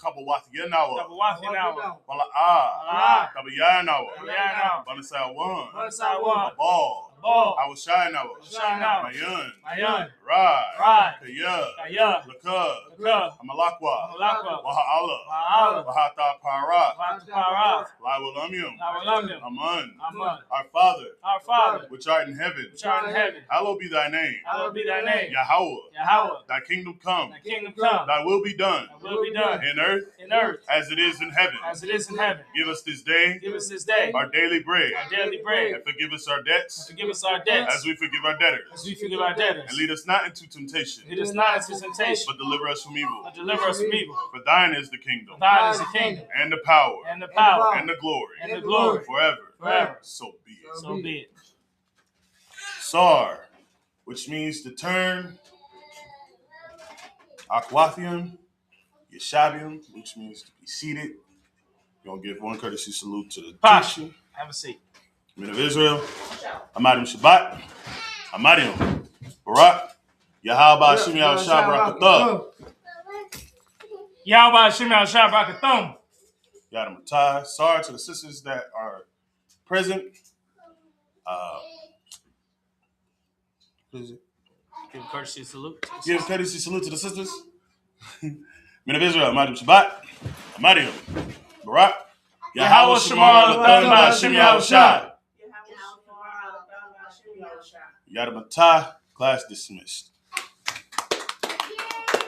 Kabawat Yanawa. Wala'ah. Kabayanawa. Banasawan. Ball. Awashanawa. Mayan. Rai. Kaya. Lakub. Amalakwa. Waha'ala. Wahata Parat. Laiwalamium. Aman. Our Father. Which art in heaven. Hallowed be thy name. Yahweh. Thy kingdom come. Thy will be done. In earth. As it is in heaven. Give us this day. Our daily bread. And forgive us our debts. As we forgive our debtors. And lead us not into temptation. But deliver us from evil. For thine is the kingdom. And the power. And the glory. Forever. So be it. Sar, which means to turn. Akwathium. Yeshabium, which means to be seated. We're going to give one courtesy salute to the teacher. Have a seat. Men of Israel. Amadim Shabbat. Amadim. Barak. Yahweh Hashem Yahushua Barakathah. Yahweh Hashem Yahushua Barakathah. Yadam Atah. Sorry to the sisters that are present. What is it? Give courtesy salute. Give courtesy salute to the sisters. Men of Israel, Amadim Shabbat, Amadim, Barak, Yahweh Shemar, Lathan Hashem Yahushua. Yadamatah, class dismissed.